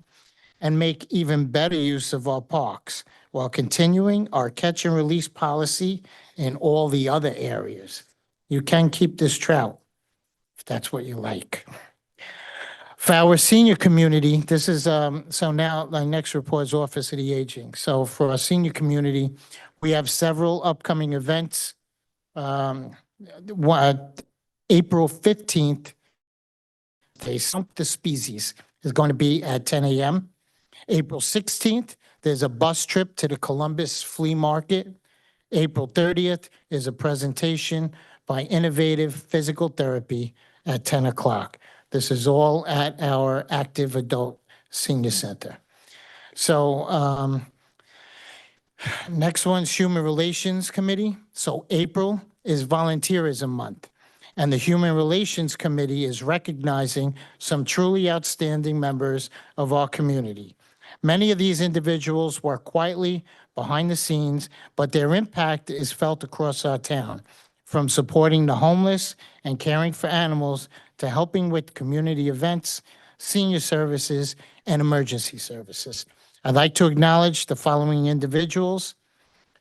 and make even better use of our parks while continuing our catch and release policy in all the other areas. You can keep this trout if that's what you like. For our senior community, this is, so now my next report is Office of the Aging. So for our senior community, we have several upcoming events. April 15th, they Stump the Species is going to be at 10 a.m. April 16th, there's a bus trip to the Columbus Flea Market. April 30th is a presentation by Innovative Physical Therapy at 10 o'clock. This is all at our Active Adult Senior Center. So next one's Human Relations Committee. So April is Volunteerism Month, and the Human Relations Committee is recognizing some truly outstanding members of our community. Many of these individuals work quietly behind the scenes, but their impact is felt across our town, from supporting the homeless and caring for animals to helping with community events, senior services, and emergency services. I'd like to acknowledge the following individuals,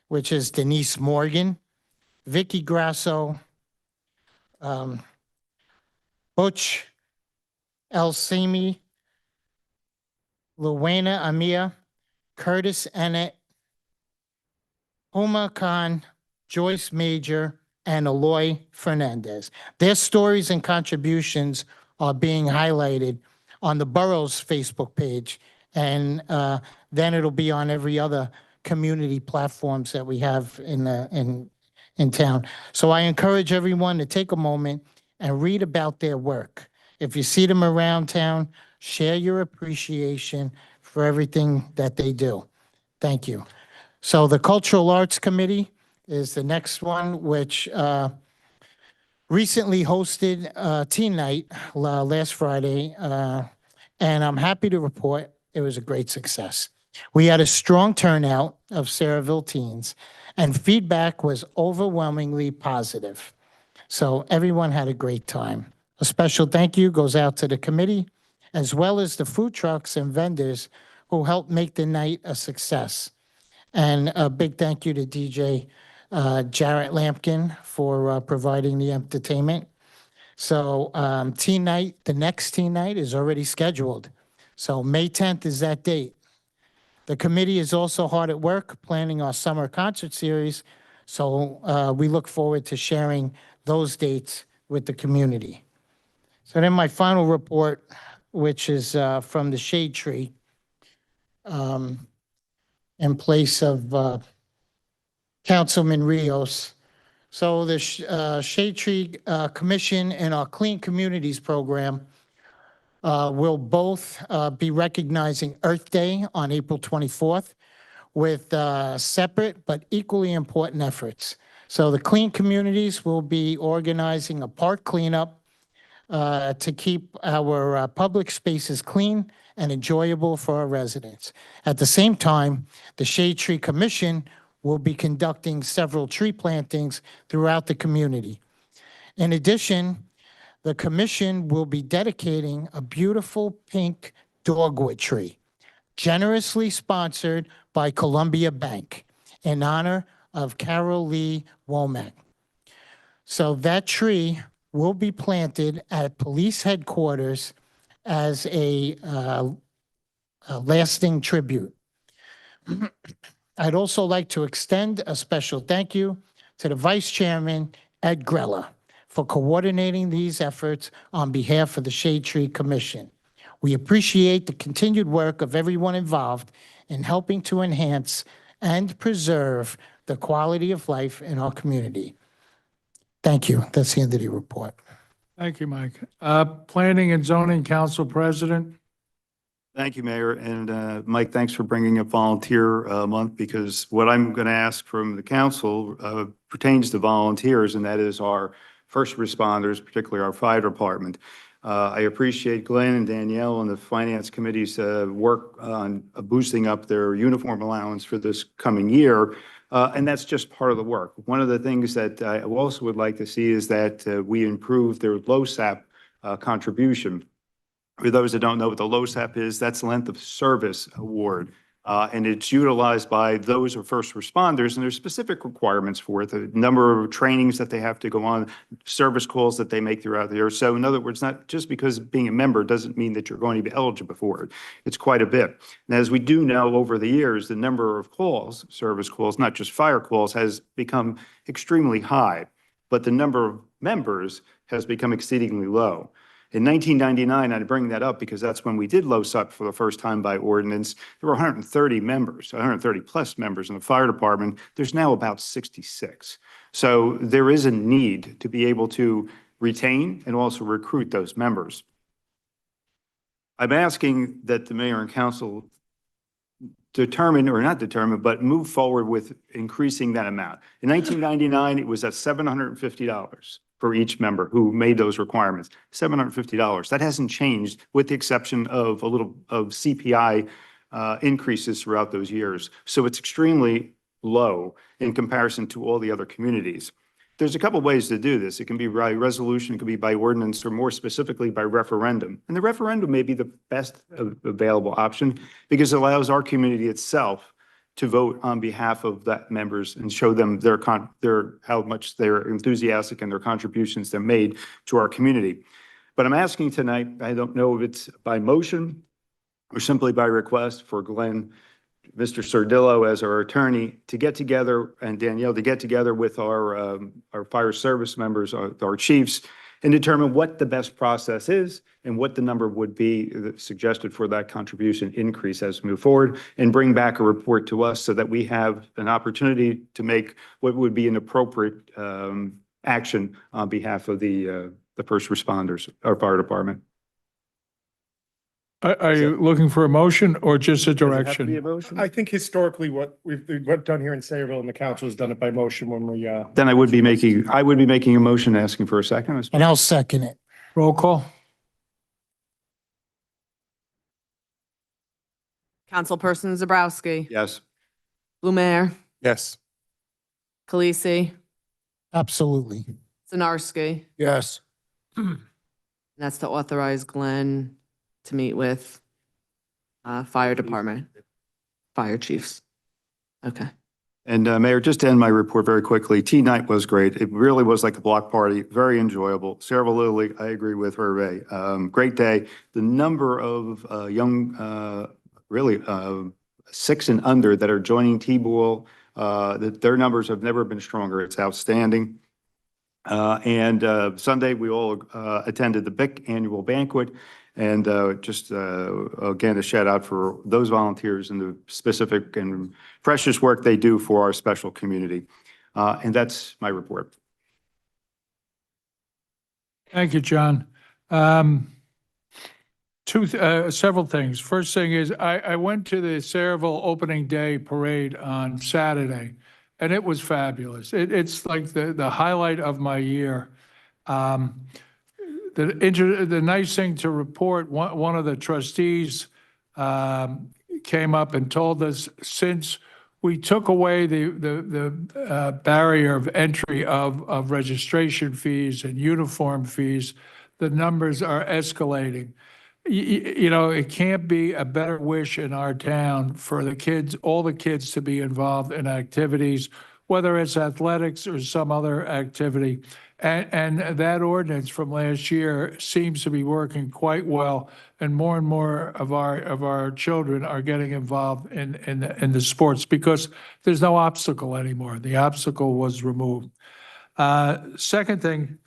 which is Denise Morgan, Vicky Grasso, Butch Elsimi, Luana Amia, Curtis Ennett, Huma Khan, Joyce Major, and Aloy Fernandez. Their stories and contributions are being highlighted on the borough's Facebook page, and then it'll be on every other community platforms that we have in town. So I encourage everyone to take a moment and read about their work. If you see them around town, share your appreciation for everything that they do. Thank you. So the Cultural Arts Committee is the next one, which recently hosted Teen Night last Friday, and I'm happy to report it was a great success. We had a strong turnout of Saraville teens, and feedback was overwhelmingly positive. So everyone had a great time. A special thank you goes out to the committee, as well as the food trucks and vendors who helped make the night a success. And a big thank you to DJ Jarrett Lampkin for providing the entertainment. So teen night, the next teen night is already scheduled. So May 10th is that date. The committee is also hard at work planning our summer concert series. So we look forward to sharing those dates with the community. So then my final report, which is from the Shade Tree, in place of Councilman Rios. So the Shade Tree Commission and our Clean Communities Program will both be recognizing Earth Day on April 24th with separate but equally important efforts. So the Clean Communities will be organizing a park cleanup to keep our public spaces clean and enjoyable for our residents. At the same time, the Shade Tree Commission will be conducting several tree plantings throughout the community. In addition, the commission will be dedicating a beautiful pink dogwood tree, generously sponsored by Columbia Bank in honor of Carol Lee Womack. So that tree will be planted at police headquarters as a lasting tribute. I'd also like to extend a special thank you to the Vice Chairman, Ed Grella, for coordinating these efforts on behalf of the Shade Tree Commission. We appreciate the continued work of everyone involved in helping to enhance and preserve the quality of life in our community. Thank you. That's the end of the report. Thank you, Mike. Planning and Zoning Council President. Thank you, Mayor. And Mike, thanks for bringing up Volunteer Month, because what I'm going to ask from the council pertains to volunteers, and that is our first responders, particularly our fire department. I appreciate Glenn and Danielle and the Finance Committee's work on boosting up their uniform allowance for this coming year. And that's just part of the work. One of the things that I also would like to see is that we improve their LoSAP contribution. For those that don't know what the LoSAP is, that's Length of Service Award. And it's utilized by those who are first responders, and there's specific requirements for it, the number of trainings that they have to go on, service calls that they make throughout the year. So in other words, not just because being a member doesn't mean that you're going to be eligible for it. It's quite a bit. And as we do know over the years, the number of calls, service calls, not just fire calls, has become extremely high, but the number of members has become exceedingly low. In 1999, I bring that up because that's when we did LoSAP for the first time by ordinance. There were 130 members, 130 plus members in the fire department. There's now about 66. So there is a need to be able to retain and also recruit those members. I'm asking that the mayor and council determine, or not determine, but move forward with increasing that amount. In 1999, it was at $750 for each member who made those requirements, $750. That hasn't changed with the exception of a little of CPI increases throughout those years. So it's extremely low in comparison to all the other communities. There's a couple of ways to do this. It can be by resolution, it can be by ordinance, or more specifically by referendum. And the referendum may be the best available option because it allows our community itself to vote on behalf of that members and show them how much they're enthusiastic and their contributions they made to our community. But I'm asking tonight, I don't know if it's by motion or simply by request for Glenn, Mr. Sardillo as our attorney, to get together, and Danielle, to get together with our fire service members, our chiefs, and determine what the best process is and what the number would be suggested for that contribution increase as we move forward, and bring back a report to us so that we have an opportunity to make what would be an appropriate action on behalf of the first responders, our fire department. Are you looking for a motion or just a direction? I think historically what we've done here in Sayreville and the council has done it by motion when we, Then I would be making a motion asking for a second. And I'll second it. Roll call? Councilperson Zabrowski, Yes. Blumer, yes. Khaleesi, Absolutely. Zinarski. Yes. That's to authorize Glenn to meet with fire department, fire chiefs. Okay. And Mayor, just to end my report very quickly, T-night was great. It really was like a block party, very enjoyable. Sayreville Little League, I agree with Hervé. Great day. The number of young, really 6 and under that are joining T-ball, their numbers have never been stronger. It's outstanding. And Sunday, we all attended the BIC annual banquet. And just again, a shout out for those volunteers and the specific and precious work they do for our special community. And that's my report. Thank you, John. Several things. First thing is I went to the Sayreville Opening Day Parade on Saturday, and it was fabulous. It's like the highlight of my year. The nice thing to report, one of the trustees came up and told us, since we took away the barrier of entry of registration fees and uniform fees, the numbers are escalating. You know, it can't be a better wish in our town for the kids, all the kids, to be involved in activities, whether it's athletics or some other activity. And that ordinance from last year seems to be working quite well, and more of our children are getting involved in the sports because there's no obstacle anymore. The obstacle was removed. Second thing,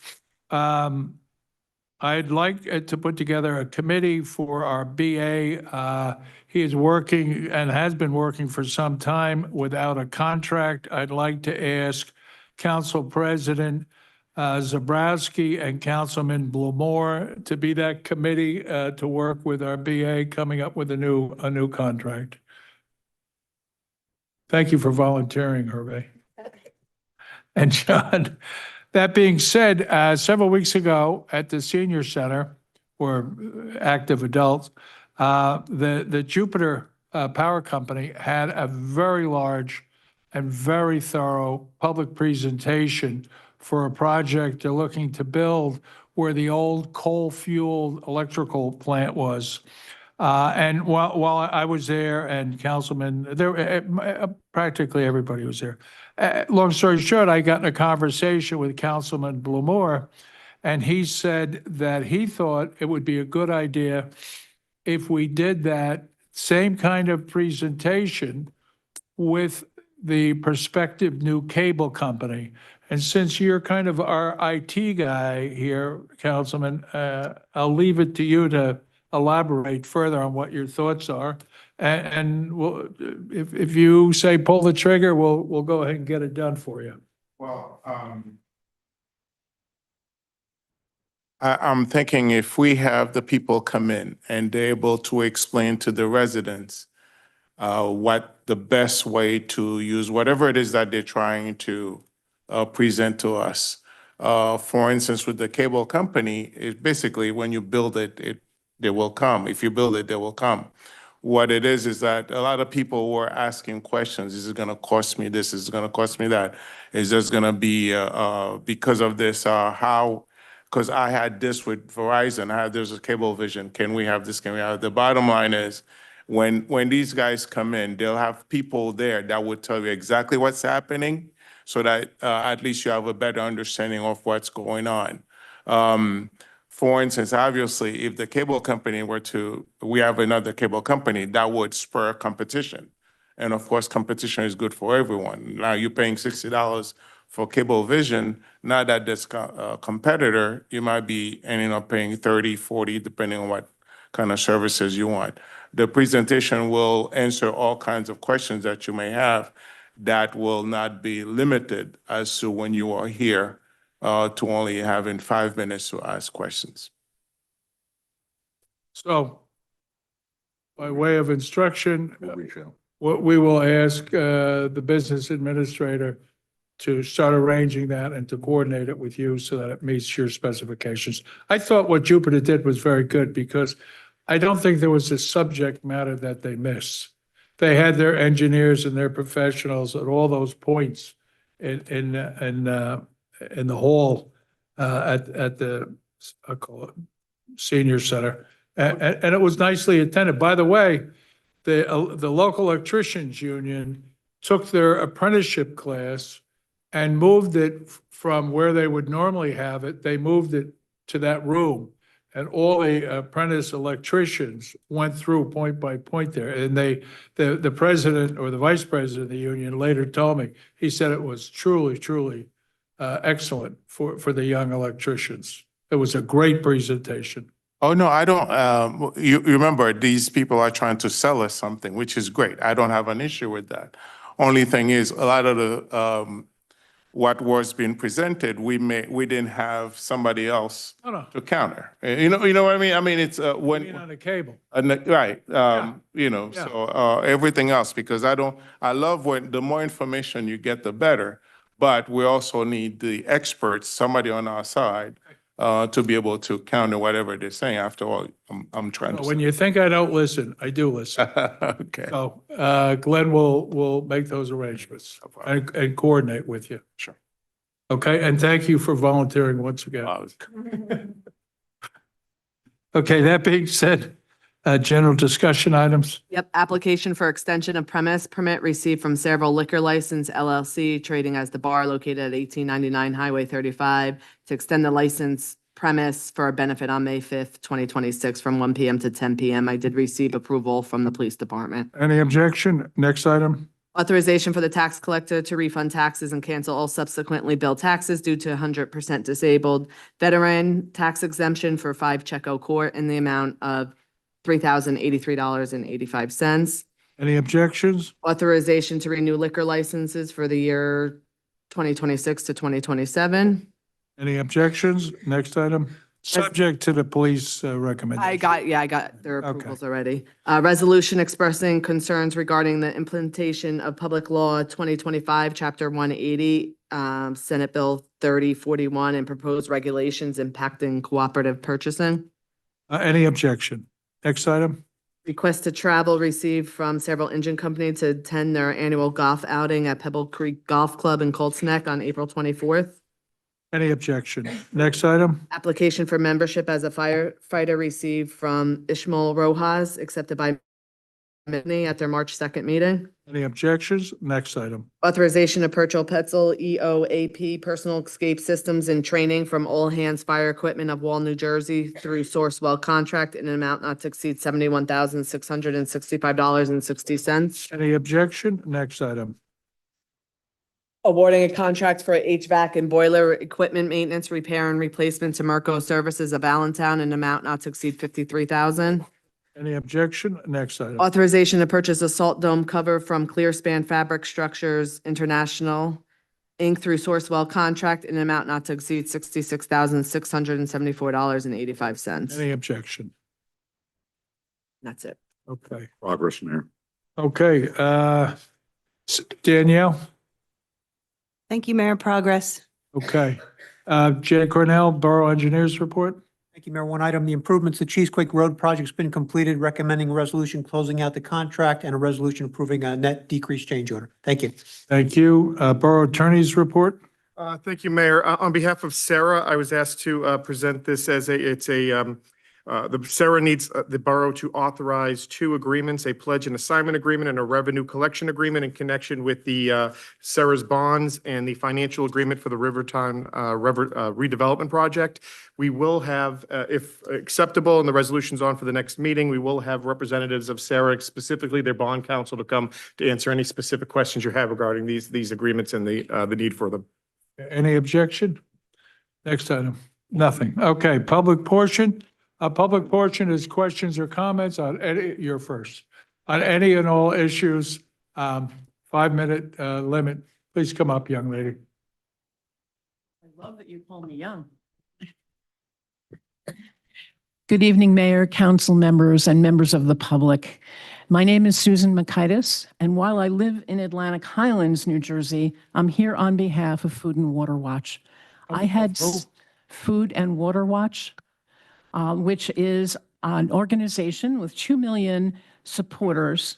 I'd like to put together a committee for our BA. He is working and has been working for some time without a contract. I'd like to ask Council President Zabrowski and Councilman Blumer to be that committee to work with our BA coming up with a new contract. Thank you for volunteering, Hervé. And John, that being said, several weeks ago at the Senior Center, or active adults. The Jupiter Power Company had a very large and very thorough public presentation for a project they're looking to build where the old coal-fueled electrical plant was. And while I was there and Councilman, practically everybody was there. Long story short, I got in a conversation with Councilman Bluemore, and he said that he thought it would be a good idea if we did that same kind of presentation with the prospective new cable company. And since you're kind of our IT guy here, Councilman, I'll leave it to you to elaborate further on what your thoughts are. And we'll, if you say pull the trigger, we'll go ahead and get it done for you. Well, I'm thinking if we have the people come in and they're able to explain to the residents what the best way to use whatever it is that they're trying to present to us. For instance, with the cable company, it basically when you build it, they will come. If you build it, they will come. What it is that a lot of people were asking questions. Is it going to cost me this? Is it going to cost me that? Is this going to be because of this? How? Because I had this with Verizon. I had this with Cablevision. Can we have this? Can we have? The bottom line is, when these guys come in, they'll have people there that will tell you exactly what's happening, so that at least you have a better understanding of what's going on. For instance, obviously, if the cable company we have another cable company, that would spur competition. And of course, competition is good for everyone. Now you're paying $60 for Cablevision. Now that this competitor, you might be ending up paying 30, 40, depending on what kind of services you want. The presentation will answer all kinds of questions that you may have that will not be limited as to when you are here to only having 5 minutes to ask questions. So by way of instruction, what we will ask the business administrator to start arranging that and to coordinate it with you so that it meets your specifications. I thought what Jupiter did was very good because I don't think there was a subject matter that they missed. They had their engineers and their professionals at all those points in the hall at the, I call it, senior center. And it was nicely attended. By the way, the local electricians union took their apprenticeship class and moved it from where they would normally have it. They moved it to that room. And all the apprentice electricians went through point by point there. And the president or the vice president of the union later told me, he said it was truly, truly excellent for the young electricians. It was a great presentation. Oh, no, I don't. You remember, these people are trying to sell us something, which is great. I don't have an issue with that. Only thing is, a lot of the what was being presented, we didn't have somebody else to counter. You know what I mean? I mean, it's when on the cable. Right. You know, Yeah. so everything else, because I love when the more information you get, the better. But we also need the experts, somebody on our side, to be able to counter whatever they're saying. After all, I'm trying to. When you think I don't listen, I do listen. Okay. So Glenn will make those arrangements and coordinate with you. Sure. Okay, and thank you for volunteering once again. Okay, that being said, general discussion items. Yep, application for extension of premise permit received from Saraville Liquor License LLC, trading as the bar located at 1899 Highway 35, to extend the license premise for a benefit on May 5th, 2026, from 1 PM to 10 PM. I did receive approval from the police department. Any objection? Next item. Authorization for the tax collector to refund taxes and cancel all subsequently billed taxes due to 100% disabled veteran, tax exemption for 5 Checo Court in the amount of $3,083.85. Any objections? Authorization to renew liquor licenses for the year 2026 to 2027. Any objections? Next item. Subject to the police recommendation. I got their Okay. approvals already. Resolution expressing concerns regarding the implementation of Public Law 2025, Chapter 180, Senate Bill 3041, and proposed regulations impacting cooperative purchasing. Any objection? Next item? Request to travel received from Sayreville Engine Company to attend their annual golf outing at Pebble Creek Golf Club in Colts Neck on April 24th. Any objection? Next item? Application for membership as a firefighter received from Ishmael Rojas, accepted by Mitney at their March 2nd meeting. Any objections? Next item? Authorization to purchase Petzl EOAP Personal Escape Systems and Training from All Hands Fire Equipment of Wall, New Jersey through Sourcewell contract in an amount not to exceed $71,665.60. Any objection? Next item? Awarding a contract for HVAC and boiler equipment maintenance, repair, and replacement to Merco Services of Allentown in an amount not to exceed $53,000. Any objection? Next item? Authorization to purchase a salt dome cover from Clearspan Fabric Structures International, Inc. through Sourcewell contract in an amount not to exceed $66,674.85. Any objection? That's it. Okay. Progress, Mayor. Okay, Danielle? Thank you, Mayor. Progress. Okay. Jay Cornell, Borough Engineers Report? Thank you, Mayor. One item, the improvements to Cheesequake Road project's been completed, recommending a resolution closing out the contract and a resolution approving a net decrease change order. Thank you. Thank you. Borough Attorney's Report? Thank you, Mayor. On behalf of Sarah, I was asked to present this as Sarah needs the borough to authorize two agreements, a pledge and assignment agreement and a revenue collection agreement in connection with the Sarah's bonds and the financial agreement for the Rivertown redevelopment project. We will have, if acceptable and the resolution's on for the next meeting, we will have representatives of Sarah, specifically their bond counsel, to come to answer any specific questions you have regarding these agreements and the need for them. Any objection? Next item? Nothing. Okay, public portion. Public portion is questions or comments on any, you're first, on any and all issues. 5-minute limit. Please come up, young lady. I love that you call me young. Good evening, Mayor, council members, and members of the public. My name is Susan Makaitis, and while I live in Atlantic Highlands, New Jersey, I'm here on behalf of Food and Water Watch. I had Food and Water Watch, which is an organization with 2 million supporters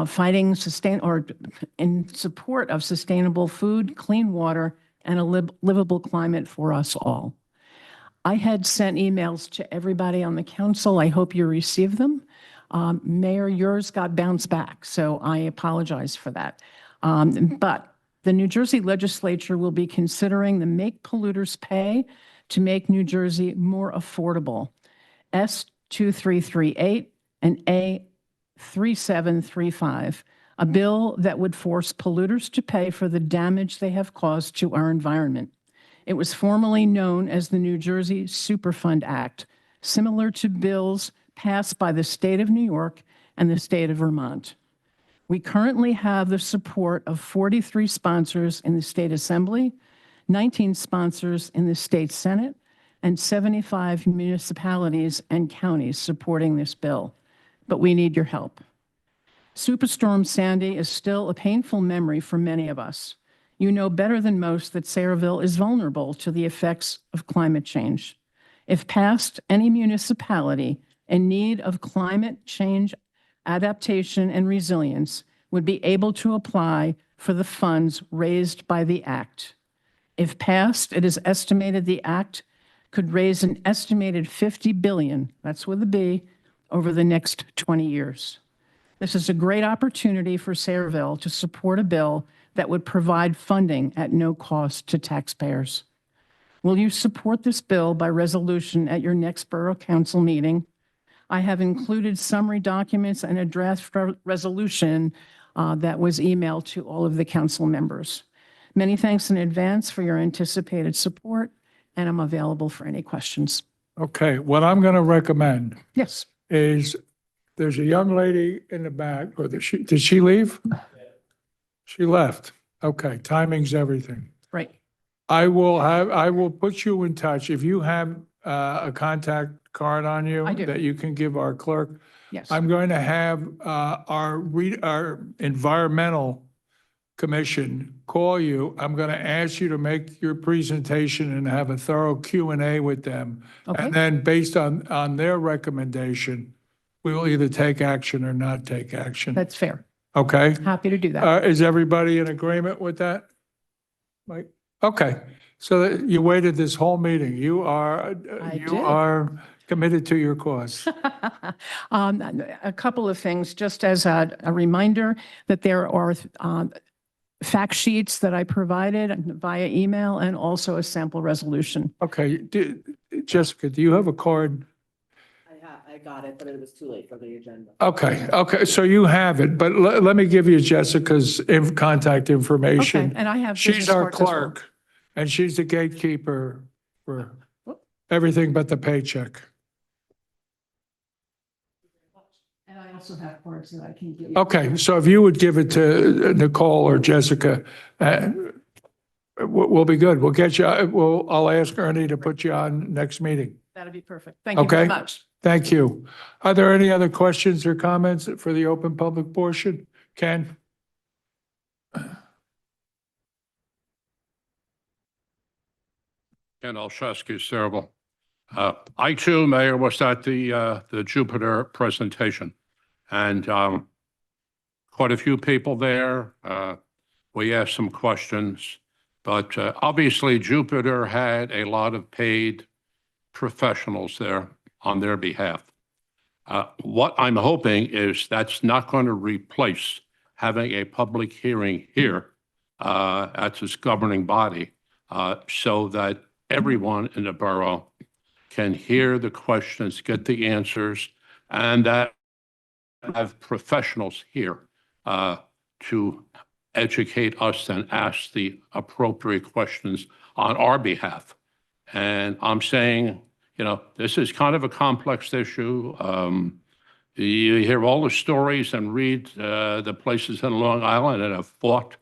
fighting in support of sustainable food, clean water, and a livable climate for us all. I had sent emails to everybody on the council. I hope you received them. Mayor, yours got bounced back, so I apologize for that. But the New Jersey legislature will be considering the Make Polluters Pay to make New Jersey more affordable, S2338 and A3735, a bill that would force polluters to pay for the damage they have caused to our environment. It was formerly known as the New Jersey Superfund Act, similar to bills passed by the state of New York and the state of Vermont. We currently have the support of 43 sponsors in the state assembly, 19 sponsors in the state senate, and 75 municipalities and counties supporting this bill. But we need your help. Superstorm Sandy is still a painful memory for many of us. You know better than most that Sayreville is vulnerable to the effects of climate change. If passed, any municipality in need of climate change adaptation and resilience would be able to apply for the funds raised by the act. If passed, it is estimated the act could raise an estimated $50 billion, that's with a B, over the next 20 years. This is a great opportunity for Sayreville to support a bill that would provide funding at no cost to taxpayers. Will you support this bill by resolution at your next Borough Council meeting? I have included summary documents and a draft resolution that was emailed to all of the council members. Many thanks in advance for your anticipated support, and I'm available for any questions. Okay, what I'm going to recommend Yes. is there's a young lady in the back, or did she leave? She left. Okay, timing's everything. Right. I will put you in touch. If you have a contact card on you I do. that you can give our clerk, Yes. I'm going to have our environmental commission call you, I'm going to ask you to make your presentation and have a thorough Q&A with them. Okay. And then based on their recommendation, we will either take action or not take action. That's fair. Okay? Happy to do that. Is everybody in agreement with that? Mike? Okay. So that you waited this whole meeting. You are, I you did. are committed to your cause. A couple of things, just as a reminder that there are fact sheets that I provided via email and also a sample resolution. Okay. Jessica, do you have a card? I got it, but it was too late for the agenda. Okay, okay, so you have it, but let me give you Jessica's contact Okay, information. and I have. She's business our cards as well. clerk, and she's the gatekeeper for everything but the paycheck. And I also have cards that I can give you. Okay, so if you would give it to Nicole or Jessica, we'll be good. We'll get you, I'll ask Ernie to put you on next meeting. That'd be perfect. Thank you very Okay. much. Thank you. Are there any other questions or comments for the open public portion? Ken? Ken Olszewski, Saraville. I too, Mayor, was at the Jupiter presentation, and quite a few people there. We asked some questions, but obviously Jupiter had a lot of paid professionals there on their behalf. What I'm hoping is that's not going to replace having a public hearing here at this governing body so that everyone in the borough can hear the questions, get the answers, and that have professionals here to educate us and ask the appropriate questions on our behalf. And I'm saying, this is kind of a complex issue. You hear all the stories and read the places in Long Island that have fought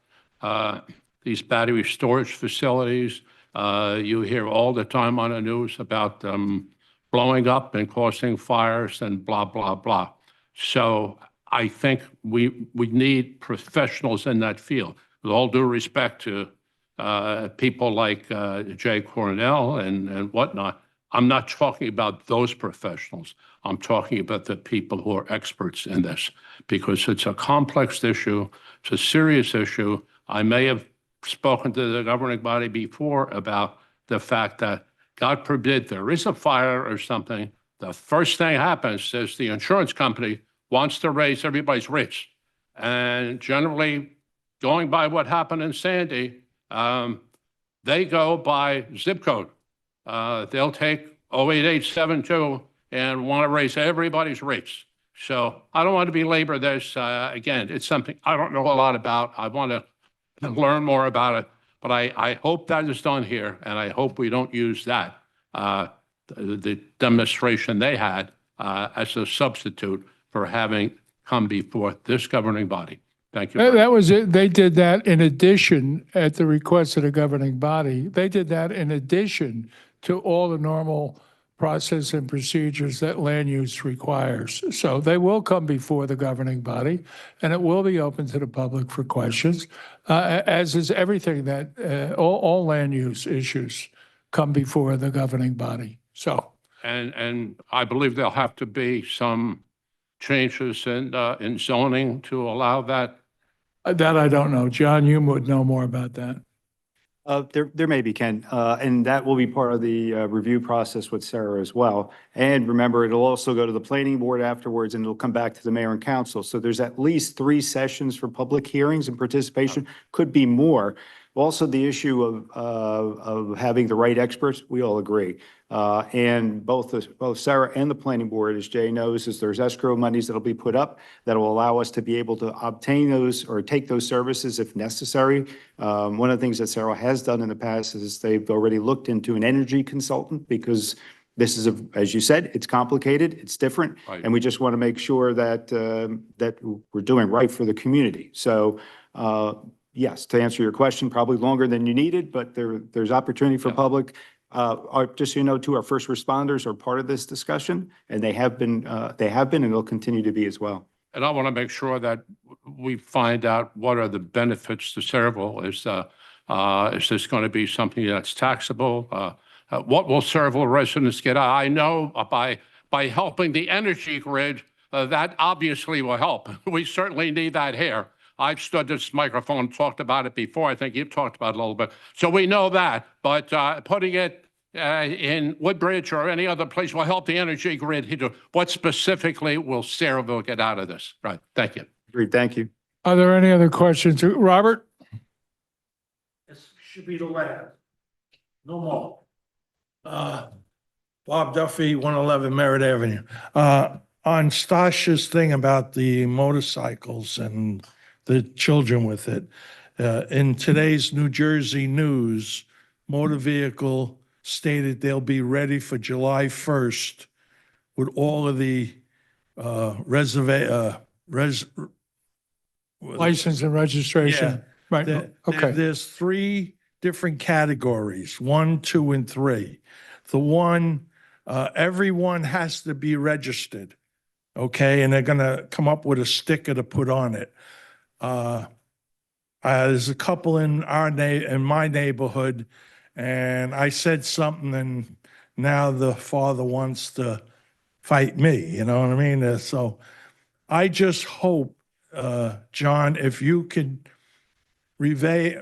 these battery storage facilities. You hear all the time on the news about them blowing up and causing fires and blah, blah, blah. So I think we need professionals in that field. With all due respect to people like Jay Cornell and whatnot, I'm not talking about those professionals. I'm talking about the people who are experts in this, because it's a complex issue. It's a serious issue. I may have spoken to the governing body before about the fact that, God forbid, there is a fire or something, the first thing happens is the insurance company wants to raise everybody's rates. And generally, going by what happened in Sandy, they go by zip code. They'll take 08872 and want to raise everybody's rates. So I don't want to belabor this. Again, it's something I don't know a lot about. I want to learn more about it, but I hope that is done here, and I hope we don't use that, the demonstration they had as a substitute for having come before this governing body. Thank you. That was it. They did that in addition, at the request of the governing body. They did that in addition to all the normal process and procedures that land use requires. So they will come before the governing body, and it will be open to the public for questions, as is everything that, all land use issues come before the governing body. So. And I believe there'll have to be some changes in zoning to allow that. That I don't know. John, you would know more about that. There may be, Ken, and that will be part of the review process with Sarah as well. And remember, it'll also go to the planning board afterwards, and it'll come back to the mayor and council. So there's at least 3 sessions for public hearings and participation, could be more. Also, the issue of having the right experts, we all agree. And both Sarah and the planning board, as Jay knows, is there's escrow monies that'll be put up that will allow us to be able to obtain those or take those services if necessary. One of the things that Sarah has done in the past is they've already looked into an energy consultant, because this is, as you said, it's complicated, it's different, Right. and we just want to make sure that that we're doing right for the community. So yes, to answer your question, probably longer than you needed, but there's opportunity for public. Just so you know, too, our first responders are part of this discussion, and they have been, and they'll continue to be as well. and I want to make sure that we find out what are the benefits to Saraville. Is this going to be something that's taxable? What will Saraville residents get? I know by helping the energy grid, that obviously will help. We certainly need that here. I've stood this microphone, talked about it before. I think you've talked about it a little bit. So we know that, but putting it in Woodbridge or any other place will help the energy grid. What specifically will Saraville get out of this? Right. Thank you. Agreed. Thank you. Are there any other questions? Robert? This should be the last. No more. Bob Duffy, 111 Merritt Avenue. On Stasha's thing about the motorcycles and the children with it, in today's New Jersey News, motor vehicle stated they'll be ready for July 1st with all of the License and registration? Right, okay. There's 3 different categories, 1, 2, and 3. The one, everyone has to be registered, okay? And they're gonna come up with a sticker to put on it. There's a couple in my neighborhood, and I said something, and now the father wants to fight me, you know what I mean? So I just hope, John, if you could relay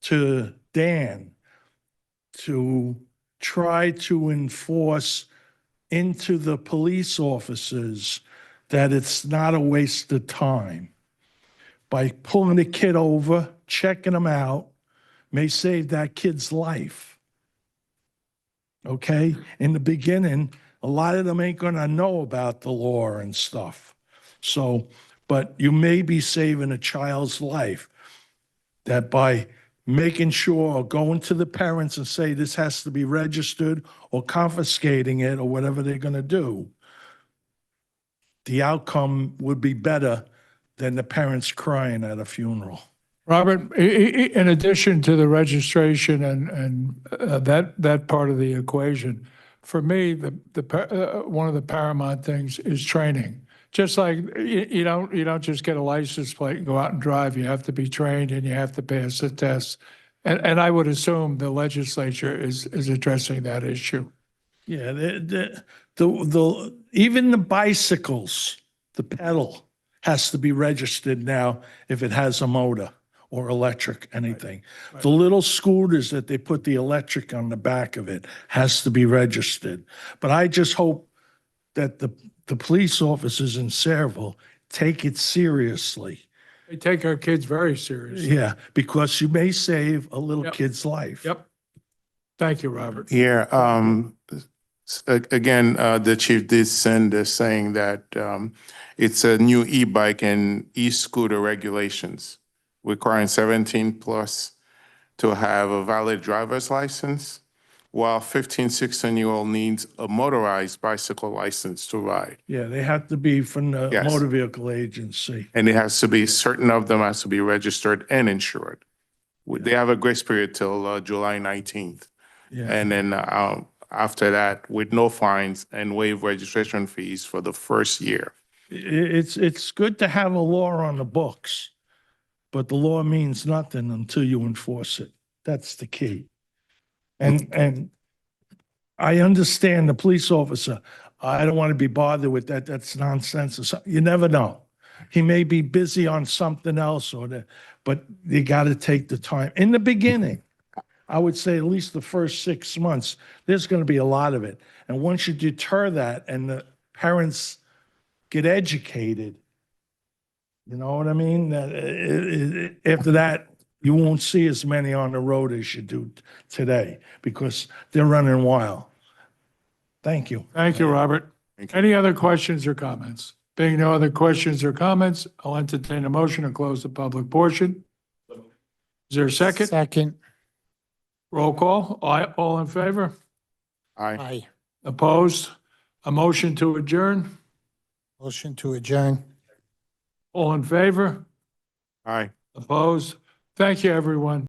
to Dan to try to enforce into the police officers that it's not a waste of time. By pulling the kid over, checking him out, may save that kid's life. Okay? In the beginning, a lot of them ain't gonna know about the law and stuff. So, but you may be saving a child's life that by making sure or going to the parents and say this has to be registered or confiscating it or whatever they're gonna do, the outcome would be better than the parents crying at a funeral. Robert, in addition to the registration and that part of the equation, for me, one of the paramount things is training. Just like you don't just get a license plate and go out and drive. You have to be trained and you have to pass the test. And I would assume the legislature is addressing that issue. Yeah, even the bicycles, the pedal has to be registered now if it has a motor or electric, anything. The little scooters that they put the electric on the back of it has to be registered. But I just hope that the police officers in Saraville take it seriously. They take our kids very seriously. Yeah, because you may save a little kid's life. Yep. Thank you, Robert. Yeah, again, the chief did send us saying that it's a new e-bike and e-scooter regulations requiring 17 plus to have a valid driver's license, while 15, 16-year-old needs a motorized bicycle license to ride. Yeah, they have to be from the Yes. motor vehicle agency. And it has to be, certain of them has to be registered and insured. They have a grace period till July 19th. Yeah. And then after that, with no fines and waive registration fees for the first year. It's good to have a law on the books, but the law means nothing until you enforce it. That's the key. And I understand the police officer, I don't want to be bothered with that. That's nonsense or something. You never know. He may be busy on something else but you got to take the time. In the beginning, I would say at least the first 6 months, there's going to be a lot of it. And once you deter that and the parents get educated, you know what I mean? After that, you won't see as many on the road as you do today because they're running wild. Thank you. Thank you, Robert. Any other questions or comments? Being no other questions or comments, I'll entertain a motion to close the public portion. Is there a second? Second. Roll call. All in favor? Aye. Aye. Opposed? A motion to adjourn? Motion to adjourn. All in favor? Aye. Opposed? Thank you, everyone.